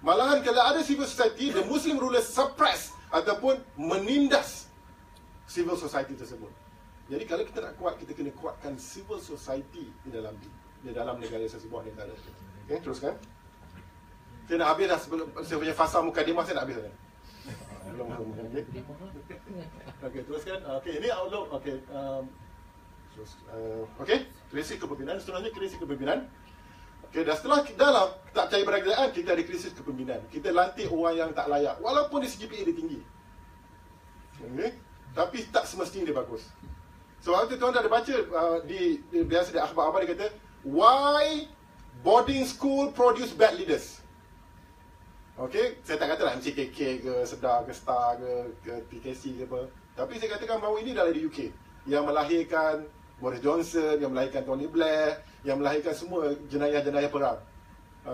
Malahan kalau ada civil society, the Muslim rulers suppress ataupun menindas civil society tersebut. Jadi kalau kita nak kuat, kita kena kuatkan civil society di dalam negara sesebuah negara. Okey, teruskan. Saya nak habis dah sebelum saya punya fasa mukadimah, saya nak habis dah. Belum. Okey, teruskan. Okey, ini outlook. Okey. Okey, krisis kepimpinan. Seterusnya krisis kepimpinan. Okey, dah setelah dalam tak percaya pada kerajaan, kita ada krisis kepimpinan. Kita lantik orang yang tak layak, walaupun di CGPA dia tinggi. Okey, tapi tak semestinya dia bagus. So, waktu tuan dah ada baca biasa di akhbar-akhbar dia kata, why boarding school produce bad leaders? Okey, saya tak katalah MCKK ke, Sedar ke, Star ke PKC ke apa. Tapi saya katakan bahawa ini dari UK, yang melahirkan Boris Johnson, yang melahirkan Tony Blair, yang melahirkan semua jenayah-jenayah perang.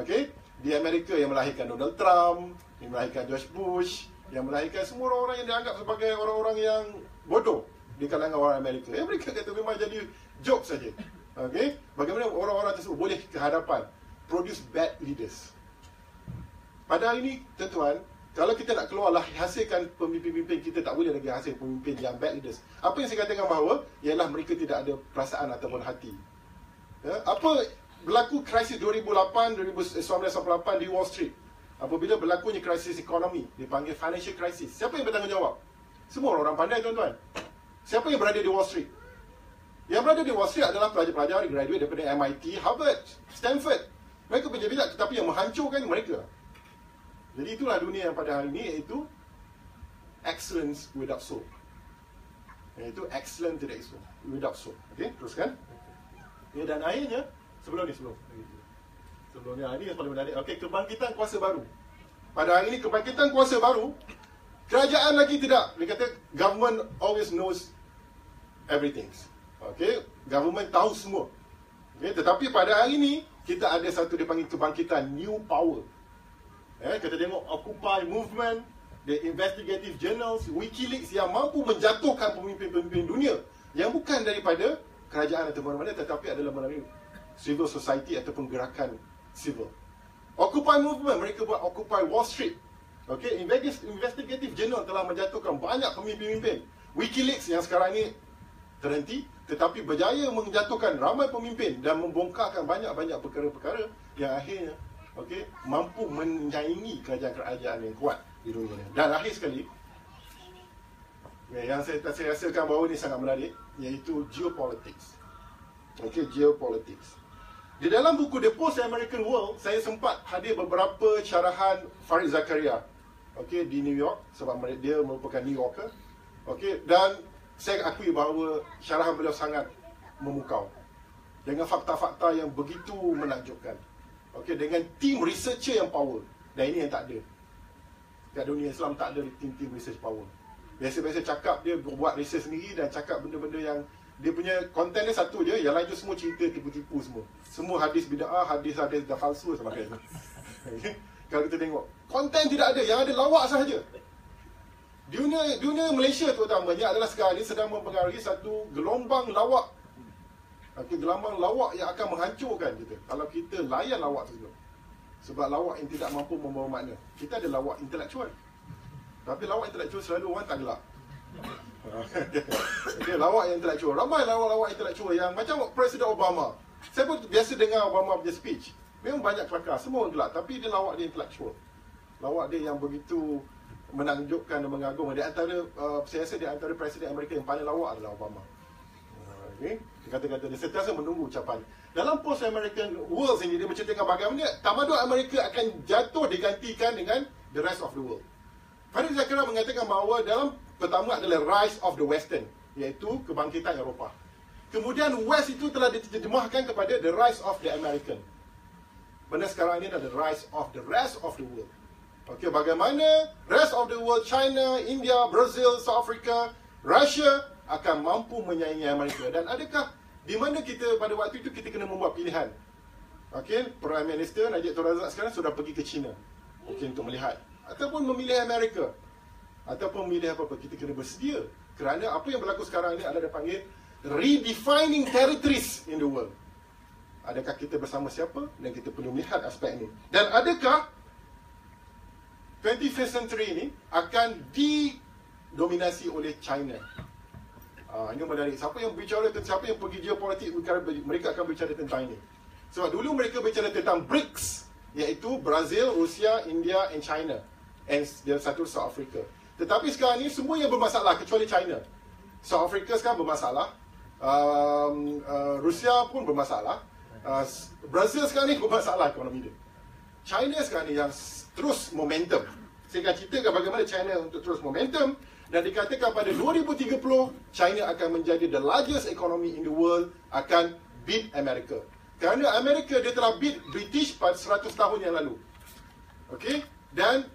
Okey, di Amerika yang melahirkan Donald Trump, yang melahirkan George Bush, yang melahirkan semua orang-orang yang dianggap sebagai orang-orang yang bodoh di kalangan orang Amerika. Mereka kata memang jadi joke saja. Okey, bagaimana orang-orang tersebut boleh ke hadapan, produce bad leaders. Pada hari ini, tuan-tuan, kalau kita nak keluarlah hasilkan pemimpin-pemimpin, kita tak boleh lagi hasil pemimpin yang bad leaders. Apa yang saya katakan bahawa ialah mereka tidak ada perasaan ataupun hati. Ya, apa berlaku krisis 2008, 1998 di Wall Street? Apabila berlakunya krisis ekonomi, dipanggil financial crisis. Siapa yang bertanggungjawab? Semua orang pandai, tuan-tuan. Siapa yang berada di Wall Street? Yang berada di Wall Street adalah pelajar-pelajar graduate daripada MIT, Harvard, Stanford. Mereka bijak-bijak, tetapi yang menghancurkan mereka. Jadi itulah dunia yang pada hari ini, iaitu excellence without soul. Iaitu excellence without soul. Okey, teruskan. Okay, dan akhirnya, sebelum ni, ini yang paling menarik. Okey, kebangkitan kuasa baru. Pada hari ini, kebangkitan kuasa baru, kerajaan lagi tidak. Dia kata, government always knows everything. Okey, government tahu semua. Okay, tetapi pada hari ini, kita ada satu dipanggil kebangkitan new power. Kita tengok Occupy Movement, the investigative journals, WikiLeaks yang mampu menjatuhkan pemimpin-pemimpin dunia yang bukan daripada kerajaan atau mana-mana, tetapi adalah melalui civil society ataupun gerakan civil. Occupy Movement, mereka buat Occupy Wall Street. Okay, investigative journal telah menjatuhkan banyak pemimpin-pemimpin. WikiLeaks yang sekarang ini terhenti, tetapi berjaya menjatuhkan ramai pemimpin dan membongkarkan banyak-banyak perkara-perkara yang akhirnya mampu menyaingi kerajaan-kerajaan yang kuat di dunia ini. Dan akhir sekali, yang saya rasakan bahawa ini sangat menarik, iaitu geopolitics. Geopolitics. Di dalam buku The Post-American World, saya sempat hadir beberapa syarahan Farid Zakaria, di New York, sebab dia merupakan New Yorker. Dan saya akui bahawa syarahan beliau sangat memukau dengan fakta-fakta yang begitu menakjubkan. Dengan tim researcher yang power. Dan ini yang tak ada. Kat dunia Islam tak ada tim research power. Biasa-biasa cakap, dia buat research sendiri dan cakap benda-benda yang dia punya konten dia satu je, yang lain tu semua cerita tipu-tipu semua. Semua hadis bid'ah, hadis dah falsu sama kayak. Kalau kita tengok, konten tidak ada, yang ada lawak sahaja. Dunia Malaysia terutamanya adalah sekarang ini sedang mempengaruhi satu gelombang lawak. Gelombang lawak yang akan menghancurkan kita kalau kita layan lawak tersebut. Sebab lawak yang tidak mampu membawa makna. Kita ada lawak intelektual. Tapi lawak intelektual selalu orang tak gelak. Okay, lawak yang intelektual. Ramai lawak intelektual yang macam Presiden Obama. Saya pun biasa dengar Obama punya speech. Memang banyak kelakar, semua orang gelak. Tapi dia lawak dia intelektual. Lawak dia yang begitu menakjubkan dan mengagum. Di antara, saya rasa di antara Presiden Amerika yang paling lawak adalah Obama. Okay. Kata-kata dia sentiasa menunggu ucapan. Dalam post-American world ini, dia menceritakan bagaimana tamadun Amerika akan jatuh digantikan dengan the rest of the world. Farid Zakaria mengatakan bahawa dalam pertama adalah rise of the Western, iaitu kebangkitan Eropah. Kemudian West itu telah diterjemahkan kepada the rise of the American. Benda sekarang ini adalah the rise of the rest of the world. Okey, bagaimana rest of the world, China, India, Brazil, South Africa, Russia akan mampu menyaingi Amerika. Dan adakah di mana kita pada waktu itu kita kena membuat pilihan? Okey, Prime Minister Najib Tun Razak sekarang sudah pergi ke China. Okey, untuk melihat ataupun memilih Amerika ataupun memilih apa-apa, kita kena bersedia. Kerana apa yang berlaku sekarang ini adalah dipanggil redefining territories in the world. Adakah kita bersama siapa? Dan kita perlu melihat aspek ini. Dan adakah 21st century ini akan didominasi oleh China? Ini menarik. Siapa yang berbicara tentang, siapa yang pergi geopolitik, mereka akan berbicara tentang ini. Sebab dulu mereka berbicara tentang BRICS, iaitu Brazil, Rusia, India and China, and satu South Africa. Tetapi sekarang ni semua yang bermasalah kecuali China. South Africa sekarang bermasalah, Rusia pun bermasalah, Brazil sekarang ni bermasalah ekonomi dia. China sekarang ni yang terus momentum. Saya akan ceritakan bagaimana China untuk terus momentum. Dan dikatakan pada 2030 China akan menjadi the largest economy in the world, akan beat Amerika. Kerana Amerika dia telah beat British pada 100 tahun yang lalu. Okey, dan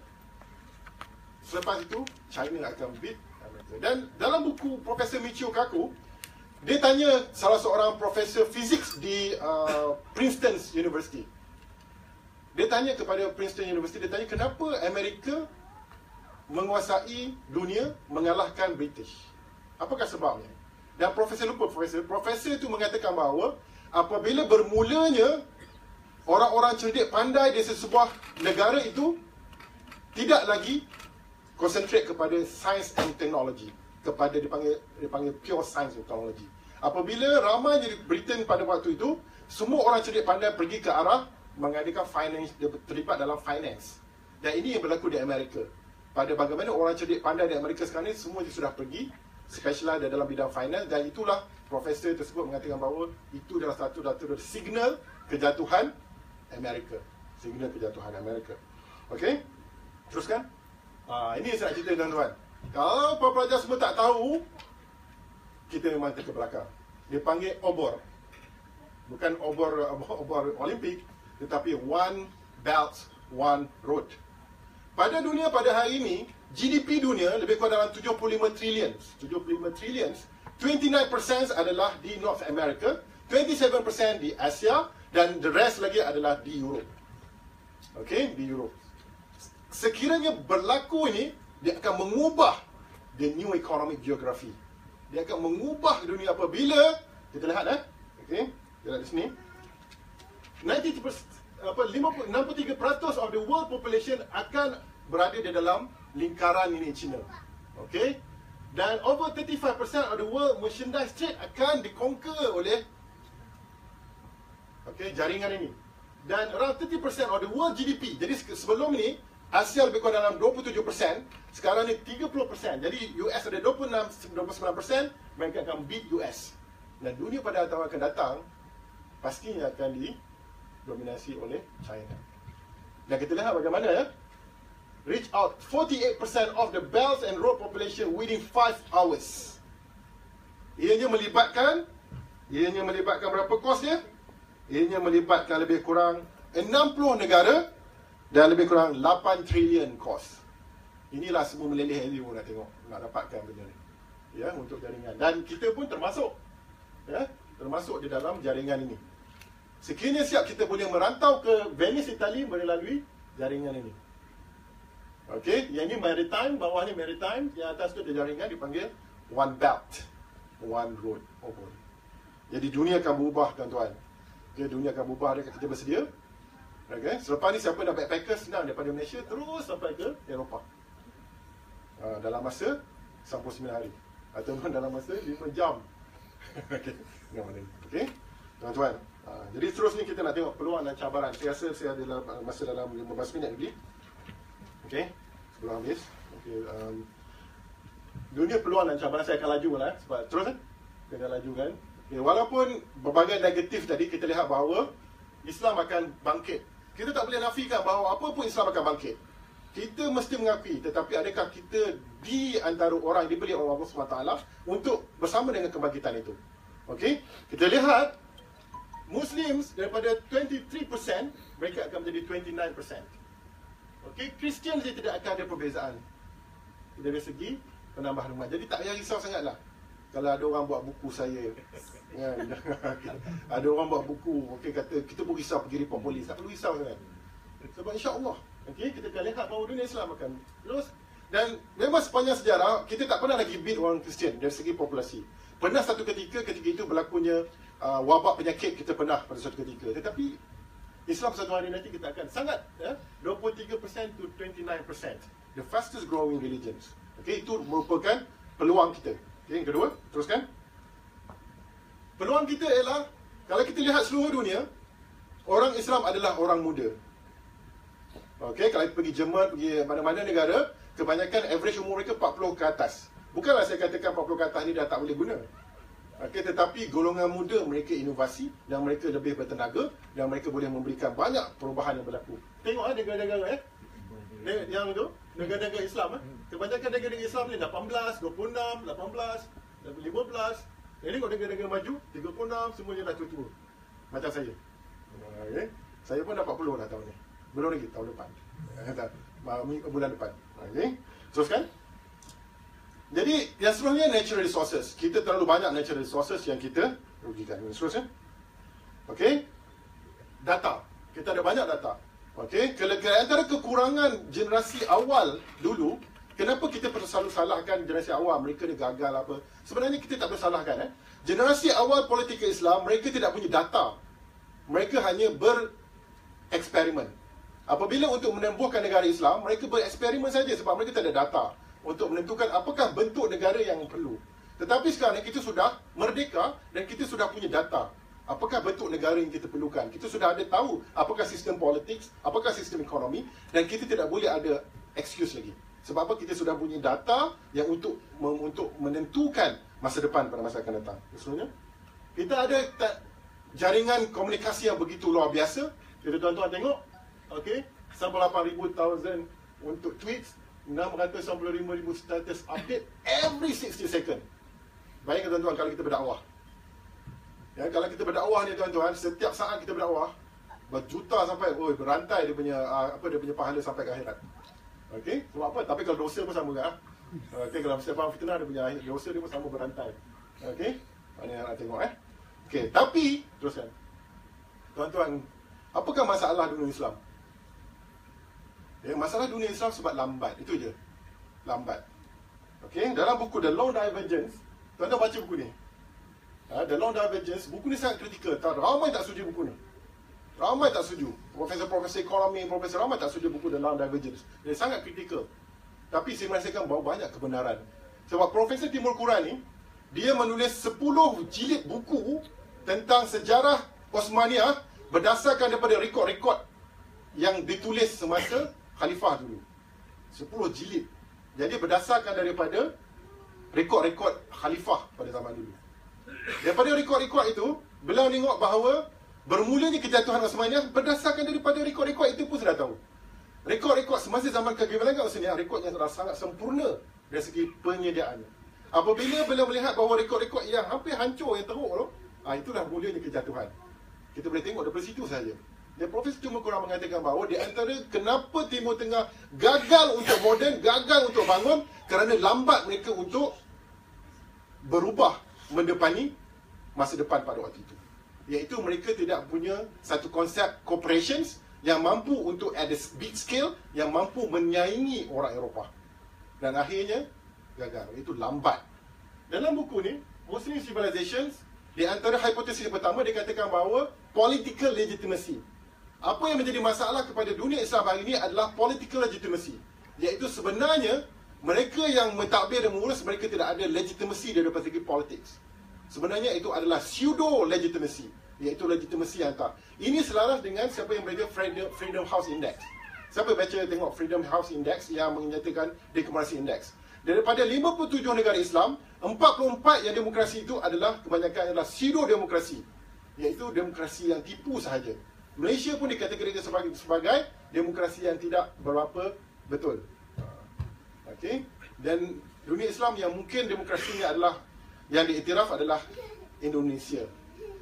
selepas itu China akan beat Amerika. Dan dalam buku Profesor Michio Kaku, dia tanya salah seorang profesor fizik di Princeton University. Dia tanya kepada Princeton University, dia tanya kenapa Amerika menguasai dunia mengalahkan British. Apakah sebabnya? Dan profesor lupa, profesor itu mengatakan bahawa apabila bermulanya orang-orang cerdik pandai di sesebuah negara itu tidak lagi concentrate kepada science and technology, kepada dipanggil pure science and technology. Apabila ramai di Britain pada waktu itu, semua orang cerdik pandai pergi ke arah mengadakan finance, terlibat dalam finance. Dan ini yang berlaku di Amerika. Pada bagaimana orang cerdik pandai di Amerika sekarang ni, semua sudah pergi specialize dalam bidang finance. Dan itulah profesor tersebut mengatakan bahawa itu adalah satu signal kejatuhan Amerika. Signal kejatuhan Amerika. Okey, teruskan. Ini yang saya nak cerita tuan-tuan. Kalau para pelajar semua tak tahu, kita memang terbelakang. Dia panggil obor. Bukan obor Olimpik, tetapi One Belt, One Road. Pada dunia pada hari ini, GDP dunia lebih kurang dalam 75 trilion. 75 trilion. 29% adalah di North America, 27% di Asia, dan the rest lagi adalah di Europe. Okey, di Europe. Sekiranya berlaku ini, dia akan mengubah the new economic geography. Dia akan mengubah dunia apabila kita lihat okey, kita lihat di sini. 63% of the world population akan berada di dalam lingkaran ini China. Okey? Dan over 35% of the world merchandise trade akan dikonquer oleh jaringan ini. Dan around 30% of the world GDP. Jadi sebelum ini Asia lebih kurang dalam 27%, sekarang ni 30%. Jadi US ada 29%, mereka akan beat US. Dan dunia pada tahun akan datang pastinya akan didominasi oleh China. Dan kita lihat bagaimana reach out 48% of the Belt and Road population within 5 hours. Ianya melibatkan berapa kos dia? Ianya melibatkan lebih kurang 60 negara dan lebih kurang 8 trilion kos. Inilah semua meleleh-leleh nak tengok, nak dapatkan benda ni. Ya, untuk jaringan. Dan kita pun termasuk. Ya, termasuk di dalam jaringan ini. Sekiranya siap, kita boleh merantau ke Venice, Itali melalui jaringan ini. Okey, yang ini maritime, bawah ni maritime, yang atas tu ada jaringan dipanggil One Belt, One Road. Jadi dunia akan berubah, tuan-tuan. Okay, dunia akan berubah, adakah kita bersedia? Okay. Selepas ni siapa nak backpacker senang daripada Malaysia terus sampai ke Eropah. dalam masa 99 hari ataupun dalam masa 5 jam. Okey, yang mana ni? Okey, tuan-tuan. Jadi seterusnya kita nak tengok peluang dan cabaran. Saya rasa saya ada masa dalam 15 minit lagi. Okey, sebelum habis. Okey, dunia peluang dan cabaran, saya akan laju lah sebab terus kita akan laju kan. Okay, walaupun berbagai negatif tadi, kita lihat bahawa Islam akan bangkit. Kita tak boleh nafikan bahawa apa pun Islam akan bangkit. Kita mesti mengakui, tetapi adakah kita di antara orang yang dipilih oleh Allah SWT untuk bersama dengan kebangkitan itu? Okey, kita lihat Muslims daripada 23%, mereka akan menjadi 29%. Okey, Kristian dia tidak akan ada perbezaan dari segi penambahan umat. Jadi tak payah risau sangatlah kalau ada orang buat buku saya kan. Ada orang buat buku, okey, kata kita pun risau pergi report polis. Tak perlu risau sangat. Sebab insya-Allah, okey, kita akan lihat bahawa dunia Islam akan terus. Dan memang sepanjang sejarah kita tak pernah lagi beat orang Kristian dari segi populasi. Pernah satu ketika itu berlakunya wabak penyakit, kita pernah pada satu ketika. Tetapi Islam satu hari nanti kita akan sangat 23% to 29%. The fastest growing religions. Okey, itu merupakan peluang kita. Okey, yang kedua, teruskan. Peluang kita ialah kalau kita lihat seluruh dunia, orang Islam adalah orang muda. Okey, kalau kita pergi Jerman, pergi mana-mana negara, kebanyakan average umur mereka 40 ke atas. Bukanlah saya katakan 40 ke atas ni dah tak boleh guna. Okey, tetapi golongan muda mereka inovasi dan mereka lebih bertenaga dan mereka boleh memberikan banyak perubahan yang berlaku. Tengok negara-negara yang tu, negara-negara Islam kebanyakan negara-negara Islam ni 18, 26, 18, 15. Jadi kalau negara-negara maju 36 semuanya dah tua-tua. Macam saya. Okey. Saya pun dah 40 dah tahun ni. Belum lagi tahun depan. Bulan depan. Okey. Teruskan. Jadi yang seterusnya natural resources. Kita terlalu banyak natural resources yang kita rugikan. Seterusnya. Okey. Data. Kita ada banyak data. Okey. Antara kekurangan generasi awal dulu, kenapa kita selalu salahkan generasi awal, mereka ni gagal apa? Sebenarnya kita tak boleh salahkan. Generasi awal politik Islam, mereka tidak punya data. Mereka hanya bereksperimen. Apabila untuk menembuhkan negara Islam, mereka bereksperimen saja sebab mereka tak ada data untuk menentukan apakah bentuk negara yang perlu. Tetapi sekarang kita sudah merdeka dan kita sudah punya data. Apakah bentuk negara yang kita perlukan? Kita sudah ada tahu apakah sistem politik, apakah sistem ekonomi, dan kita tidak boleh ada excuse lagi. Sebab apa? Kita sudah punya data yang untuk menentukan masa depan pada masa akan datang. Maksudnya, kita ada jaringan komunikasi yang begitu luar biasa. Jadi tuan-tuan tengok, okey, 98,000 untuk tweets, 695,000 status update every 60 second. Bayangkan tuan-tuan kalau kita berdakwah. Ya, kalau kita berdakwah ni tuan-tuan, setiap saat kita berdakwah, berjuta sampai berantai dia punya pahala sampai ke akhirat. Okey, sebab apa? Tapi kalau dosa pun sama kan? Okey, kalau setiap orang fitnah dia punya dosa dia pun sama berantai. Okey? Mana yang nak tengok Okey, tapi teruskan. Tuan-tuan, apakah masalah dunia Islam? Masalah dunia Islam sebab lambat. Itu je. Lambat. Okey, dalam buku The Long Divergence, tuan-tuan baca buku ni. The Long Divergence, buku ni sangat kritikal. Ramai tak setuju buku ni. Ramai tak setuju. Profesor ekonomi, profesor ramai tak setuju buku The Long Divergence. Dia sangat kritikal. Tapi saya merasakan bahawa banyak kebenaran. Sebab Profesor Timur Quran ni, dia menulis 10 jilid buku tentang sejarah Osmaniyah berdasarkan daripada rekod-rekod yang ditulis semasa khalifah dulu. 10 jilid. Jadi berdasarkan daripada rekod-rekod khalifah pada zaman dulu. Daripada rekod-rekod itu, beliau tengok bahawa bermulanya kejatuhan Osmaniyah berdasarkan daripada rekod-rekod itu pun sudah tahu. Rekod-rekod semasa zaman kegemilangan Osmaniyah, rekod yang sangat sempurna dari segi penyediaannya. Apabila beliau melihat bahawa rekod-rekod yang hampir hancur, yang teruk tu, itulah mulanya kejatuhan. Kita boleh tengok daripada situ saja. Dan Profesor Timur Quran mengatakan bahawa di antara kenapa Timur Tengah gagal untuk moden, gagal untuk bangun, kerana lambat mereka untuk berubah mendepani masa depan pada waktu itu. Iaitu mereka tidak punya satu konsep corporations yang mampu untuk at a big scale, yang mampu menyaingi orang Eropah. Dan akhirnya gagal. Itu lambat. Dalam buku ni, Muslim Civilizations, di antara hipotesis pertama dia katakan bahawa political legitimacy. Apa yang menjadi masalah kepada dunia Islam hari ini adalah political legitimacy. Iaitu sebenarnya mereka yang mentadbir dan mengurus, mereka tidak ada legitimasi daripada segi politik. Sebenarnya itu adalah pseudo legitimacy, iaitu legitimasi yang tak. Ini selaras dengan siapa yang baca Freedom House Index. Siapa baca tengok Freedom House Index yang menyatakan demokrasi index. Daripada 57 negara Islam, 44 yang demokrasi itu adalah kebanyakan adalah pseudo demokrasi, iaitu demokrasi yang tipu sahaja. Malaysia pun dikategorikan sebagai demokrasi yang tidak berapa betul. Okey, dan dunia Islam yang mungkin demokrasinya adalah yang diiktiraf adalah Indonesia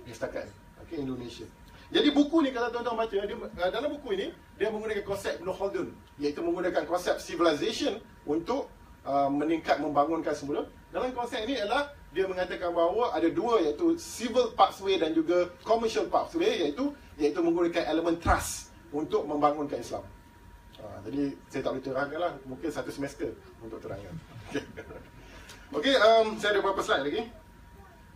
setakat. Okey, Indonesia. Jadi buku ni kalau tuan-tuan baca, dalam buku ini dia menggunakan konsep Ibn Khaldun, iaitu menggunakan konsep civilization untuk membangunkan semula. Dalam konsep ini adalah dia mengatakan bahawa ada dua, iaitu civil pathway dan juga commercial pathway, iaitu menggunakan elemen trust untuk membangunkan Islam. Jadi saya tak boleh terangkan lah, mungkin satu semester untuk terangkan. Okey, saya ada beberapa slide lagi.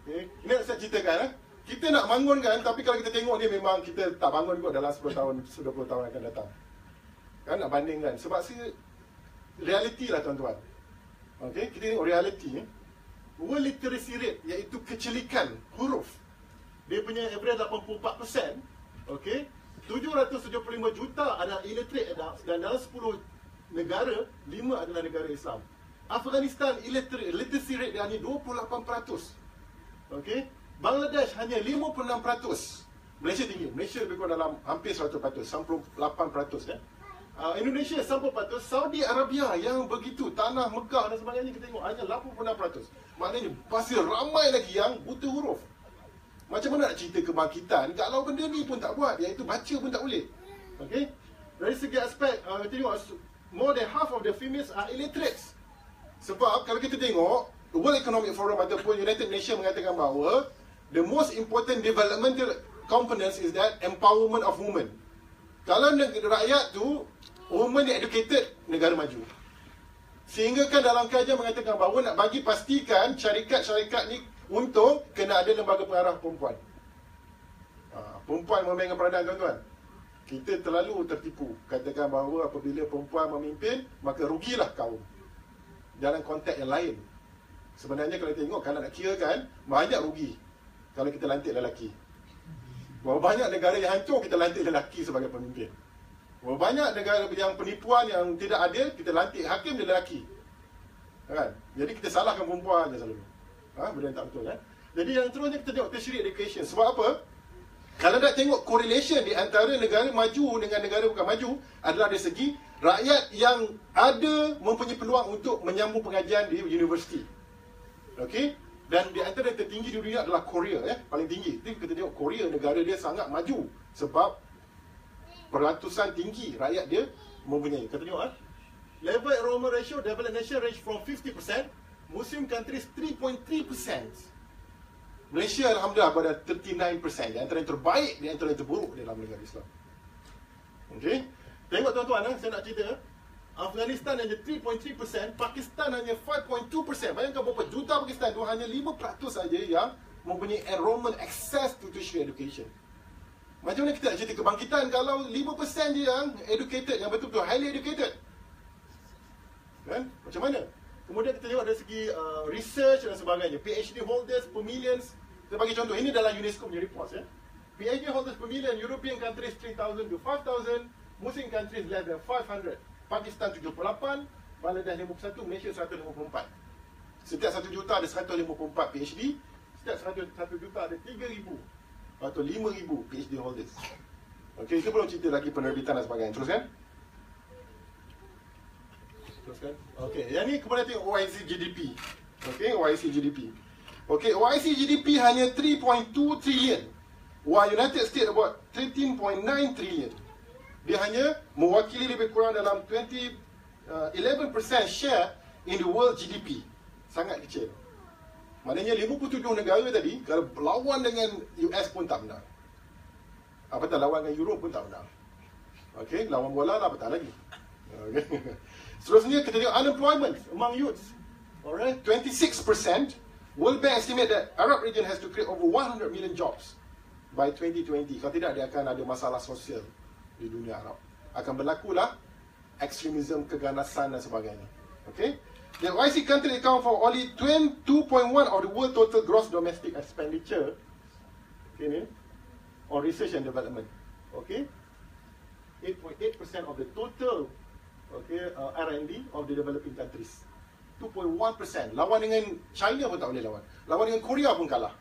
Okay. Ini nak saya ceritakan. Kita nak bangunkan, tapi kalau kita tengok dia memang kita tak bangun kot dalam 10 tahun, 20 tahun akan datang. Kan nak bandingkan. Sebab saya, reality lah tuan-tuan. Okey, kita tengok reality. World literacy rate, iaitu kecelikan huruf, dia punya average 84%. Okey, 775 juta adalah illiterate adults, dan dalam 10 negara, 5 adalah negara Islam. Afghanistan literacy rate dia hanya 28%. Okey, Bangladesh hanya 56%. Malaysia tinggi. Malaysia lebih kurang dalam hampir 100%, 98%. Indonesia 90%. Saudi Arabia yang begitu, tanah Mekah dan sebagainya, kita tengok hanya 86%. Maknanya masih ramai lagi yang buta huruf. Macam mana nak cerita kebangkitan kalau benda ni pun tak buat, iaitu baca pun tak boleh. Okey, dari segi aspek tengok, more than half of the females are illiterates. Sebab kalau kita tengok World Economic Forum ataupun United Nations mengatakan bahawa the most important developmental components is that empowerment of women. Kalau rakyat tu women yang educated, negara maju. Sehingga kan dalam kajian mengatakan bahawa nak bagi pastikan syarikat-syarikat ni untung, kena ada lembaga pengarah perempuan. Perempuan memegang peranan, tuan-tuan. Kita terlalu tertipu. Katakan bahawa apabila perempuan memimpin, maka rugilah kaum. Dalam konteks yang lain, sebenarnya kalau tengok, kalau nak kira kan, banyak rugi kalau kita lantik lelaki. Berapa banyak negara yang hancur, kita lantik lelaki sebagai pemimpin. Berapa banyak negara yang penipuan, yang tidak adil, kita lantik hakim dia lelaki. Kan? Jadi kita salahkan perempuan je selalu. Benda yang tak betul kan? Jadi yang terusnya kita tengok tertiary education. Sebab apa? Kalau nak tengok correlation di antara negara maju dengan negara bukan maju, adalah dari segi rakyat yang ada mempunyai peluang untuk menyambung pengajian di universiti. Okey? Dan di antara yang tertinggi di dunia adalah Korea, paling tinggi. Jadi kita tengok Korea, negara dia sangat maju sebab peratusan tinggi rakyat dia mempunyai. Kita tengok level enrollment ratio, developed nation range from 50%, Muslim countries 3.3%. Malaysia alhamdulillah pada 39%, di antara yang terbaik, di antara yang terburuk dalam negara Islam. Okey. Tengok tuan-tuan, saya nak cerita. Afghanistan hanya 3.3%, Pakistan hanya 5.2%. Bayangkan berapa juta Pakistan tu, hanya 5% saja yang mempunyai enrollment access to tertiary education. Macam mana kita nak cerita kebangkitan kalau 5% je yang educated, yang betul-betul highly educated? Kan? Macam mana? Kemudian kita tengok dari segi research dan sebagainya. PhD holders per million. Kita bagi contoh, ini dalam UNESCO punya report. PhD holders per million, European countries 3,000 to 5,000, Muslim countries less than 500. Pakistan 78, Bangladesh 51, Malaysia 154. Setiap 1 juta ada 154 PhD, setiap 1 juta ada 3,000 atau 5,000 PhD holders. Okey, itu belum cerita lagi penerbitan dan sebagainya. Teruskan. Okey, yang ni kemudian tengok OIC GDP. Okey, OIC GDP. Okey, OIC GDP hanya 3.2 trillion. While United States about 13.9 trillion. Dia hanya mewakili lebih kurang dalam 11% share in the world GDP. Sangat kecil. Maknanya 57 negara tadi, kalau lawan dengan US pun tak menang. Apatah lawan dengan Europe pun tak menang. Okey, lawan bola lah apatah lagi. Okay. Seterusnya kita tengok unemployment among youths. Alright, 26%. World Bank estimate that Arab region has to create over 100 million jobs by 2020. Kalau tidak, dia akan ada masalah sosial di dunia Arab. Akan berlakulah ekstremisme, keganasan dan sebagainya. Okey. The OIC country account for only 2.1 of the world total gross domestic expenditure, okay, ni, on research and development. Okay, 8.8% of the total, okay, R&D of the developing countries. 2.1%. Lawan dengan China pun tak boleh lawan. Lawan dengan Korea pun kalah.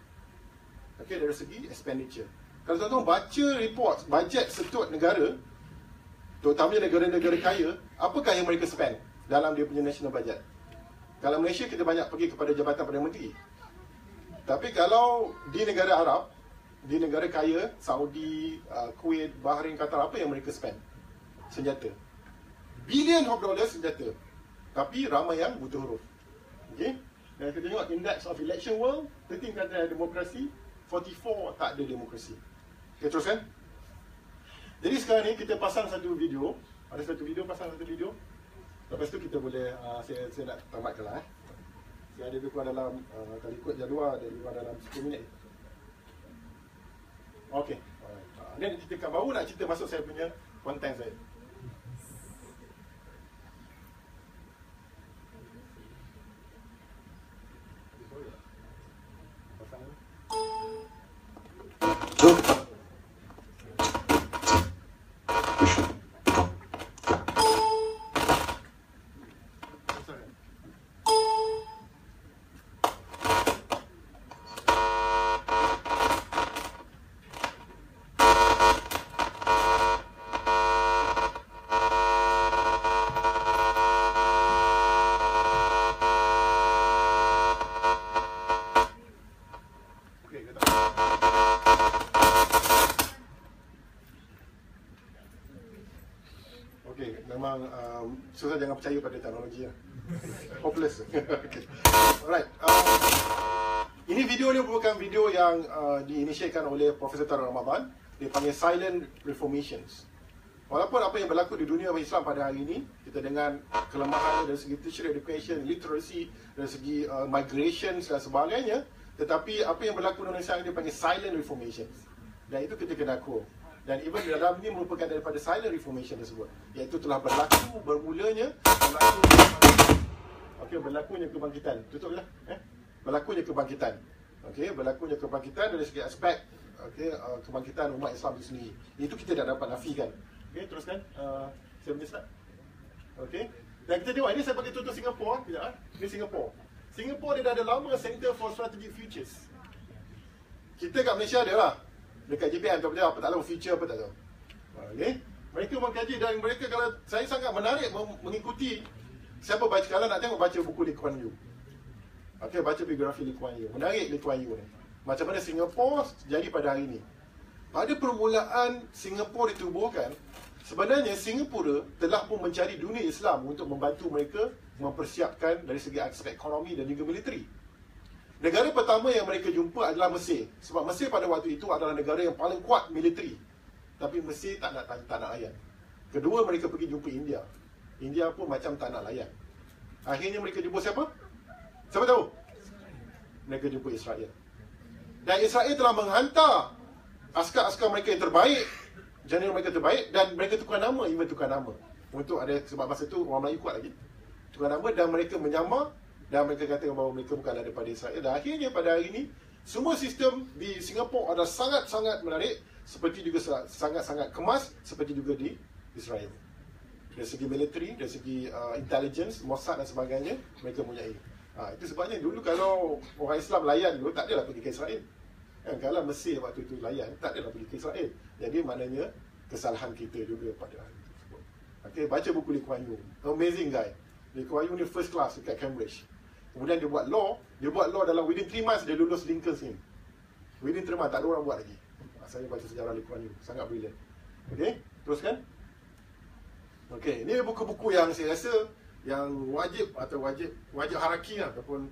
Okay, dari segi expenditure. Kalau tuan-tuan baca report bajet setut negara, terutamanya negara-negara kaya, apakah yang mereka spend dalam dia punya national budget? Kalau Malaysia, kita banyak pergi kepada Jabatan Perdana Menteri. Tapi kalau di negara Arab, di negara kaya, Saudi, Kuwait, Bahrain, Qatar, apa yang mereka spend? Senjata. Billion of dollars senjata. Tapi ramai yang buta huruf. Okay? Dan kita tengok Index of Election World, 13 country ada demokrasi, 44 tak ada demokrasi. Okay, teruskan. Jadi sekarang ni kita pasang satu video. Ada satu video, pasang satu video. Lepas tu kita boleh, saya nak tamatkan lah. Saya ada lebih kurang dalam, kalau ikut jadual, ada lebih kurang dalam 10 minit. Okey. Ni cerita baru nak cerita masuk saya punya konten saya. Susah, jangan percaya pada teknologi lah. Hopeless. Okay. Alright. Ini video ni merupakan video yang diinisiatkan oleh Profesor Tharun Ramadan. Dia panggil Silent Reformations. Walaupun apa yang berlaku di dunia Islam pada hari ini, kita dengan kelemahan dari segi tertiary education, literacy, dari segi migration dan sebagainya, tetapi apa yang berlaku di Indonesia dia panggil Silent Reformations. Dan itu kita kena akui. Dan even dalam ini merupakan daripada Silent Reformation tersebut, iaitu telah berlaku, bermulanya berlakunya kebangkitan. Tutuplah. Berlakunya kebangkitan. Okey, berlakunya kebangkitan dari segi aspek kebangkitan umat Islam itu sendiri. Itu kita tak dapat nafikan. Okey, teruskan. Saya boleh start. Okey. Dan kita tengok ini saya bagi contoh Singapura, tidak? Ini Singapura. Singapura dia dah ada lama Center for Strategic Futures. Kita kat Malaysia ada lah. Dekat JPM tak apa tak tahu future apa tak tahu. Okey. Mereka mengkaji dan mereka, kalau saya sangat menarik mengikuti siapa baca, kalau nak tengok baca buku Lee Kuan Yew. Okey, baca biografi Lee Kuan Yew. Menarik Lee Kuan Yew ni. Macam mana Singapura jadi pada hari ini. Pada permulaan Singapura ditubuhkan, sebenarnya Singapura telah pun mencari dunia Islam untuk membantu mereka mempersiapkan dari segi aspek ekonomi dan juga militeri. Negara pertama yang mereka jumpa adalah Mesir. Sebab Mesir pada waktu itu adalah negara yang paling kuat militeri. Tapi Mesir tak nak layan. Kedua, mereka pergi jumpa India. India pun macam tak nak layan. Akhirnya mereka jumpa siapa? Siapa tahu? Mereka jumpa Israel. Dan Israel telah menghantar askar-askar mereka yang terbaik, jeneral mereka terbaik, dan mereka tukar nama, tukar nama. Untuk ada, sebab masa tu orang Melayu kuat lagi. Tukar nama dan mereka menyamar. Dan mereka katakan bahawa mereka bukan daripada Israel. Dan akhirnya pada hari ini, semua sistem di Singapura adalah sangat-sangat menarik, seperti juga sangat-sangat kemas, seperti juga di Israel. Dari segi military, dari segi intelligence, Mossad dan sebagainya, mereka mempunyai. Itu sebabnya dulu kalau orang Islam layan dulu, tak adalah pergi ke Israel. Kalau Mesir waktu itu layan, tak adalah pergi ke Israel. Jadi maknanya kesalahan kita juga pada hari tersebut. Okay, baca buku Lee Kuan Yew. Amazing guy. Lee Kuan Yew ni first class dekat Cambridge. Kemudian dia buat law dalam within 3 months dia lulus Lincoln sini. Within 3 months tak ada orang buat lagi. Saya baca sejarah Lee Kuan Yew, sangat brilliant. Okey, teruskan. Okey, ini buku-buku yang saya rasa yang wajib haraki lah, ataupun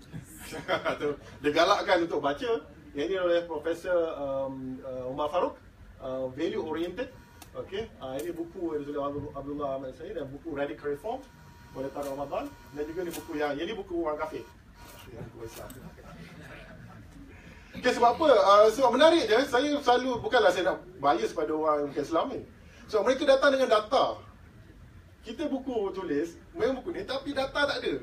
atau digalakkan untuk baca. Yang ini oleh Profesor Umar Farouk, Value Oriented. Okey, ini buku yang ditulis Abdullah Ahmad Said, dan buku Radical Reform oleh Tharun Ramadan, dan juga ni buku yang ini buku orang kafir. Okay, sebab apa? Sebab menarik je. Saya selalu, bukanlah saya nak bias pada orang bukan Islam ni. So mereka datang dengan data. Kita buku tulis, memang buku ni, tapi data tak ada.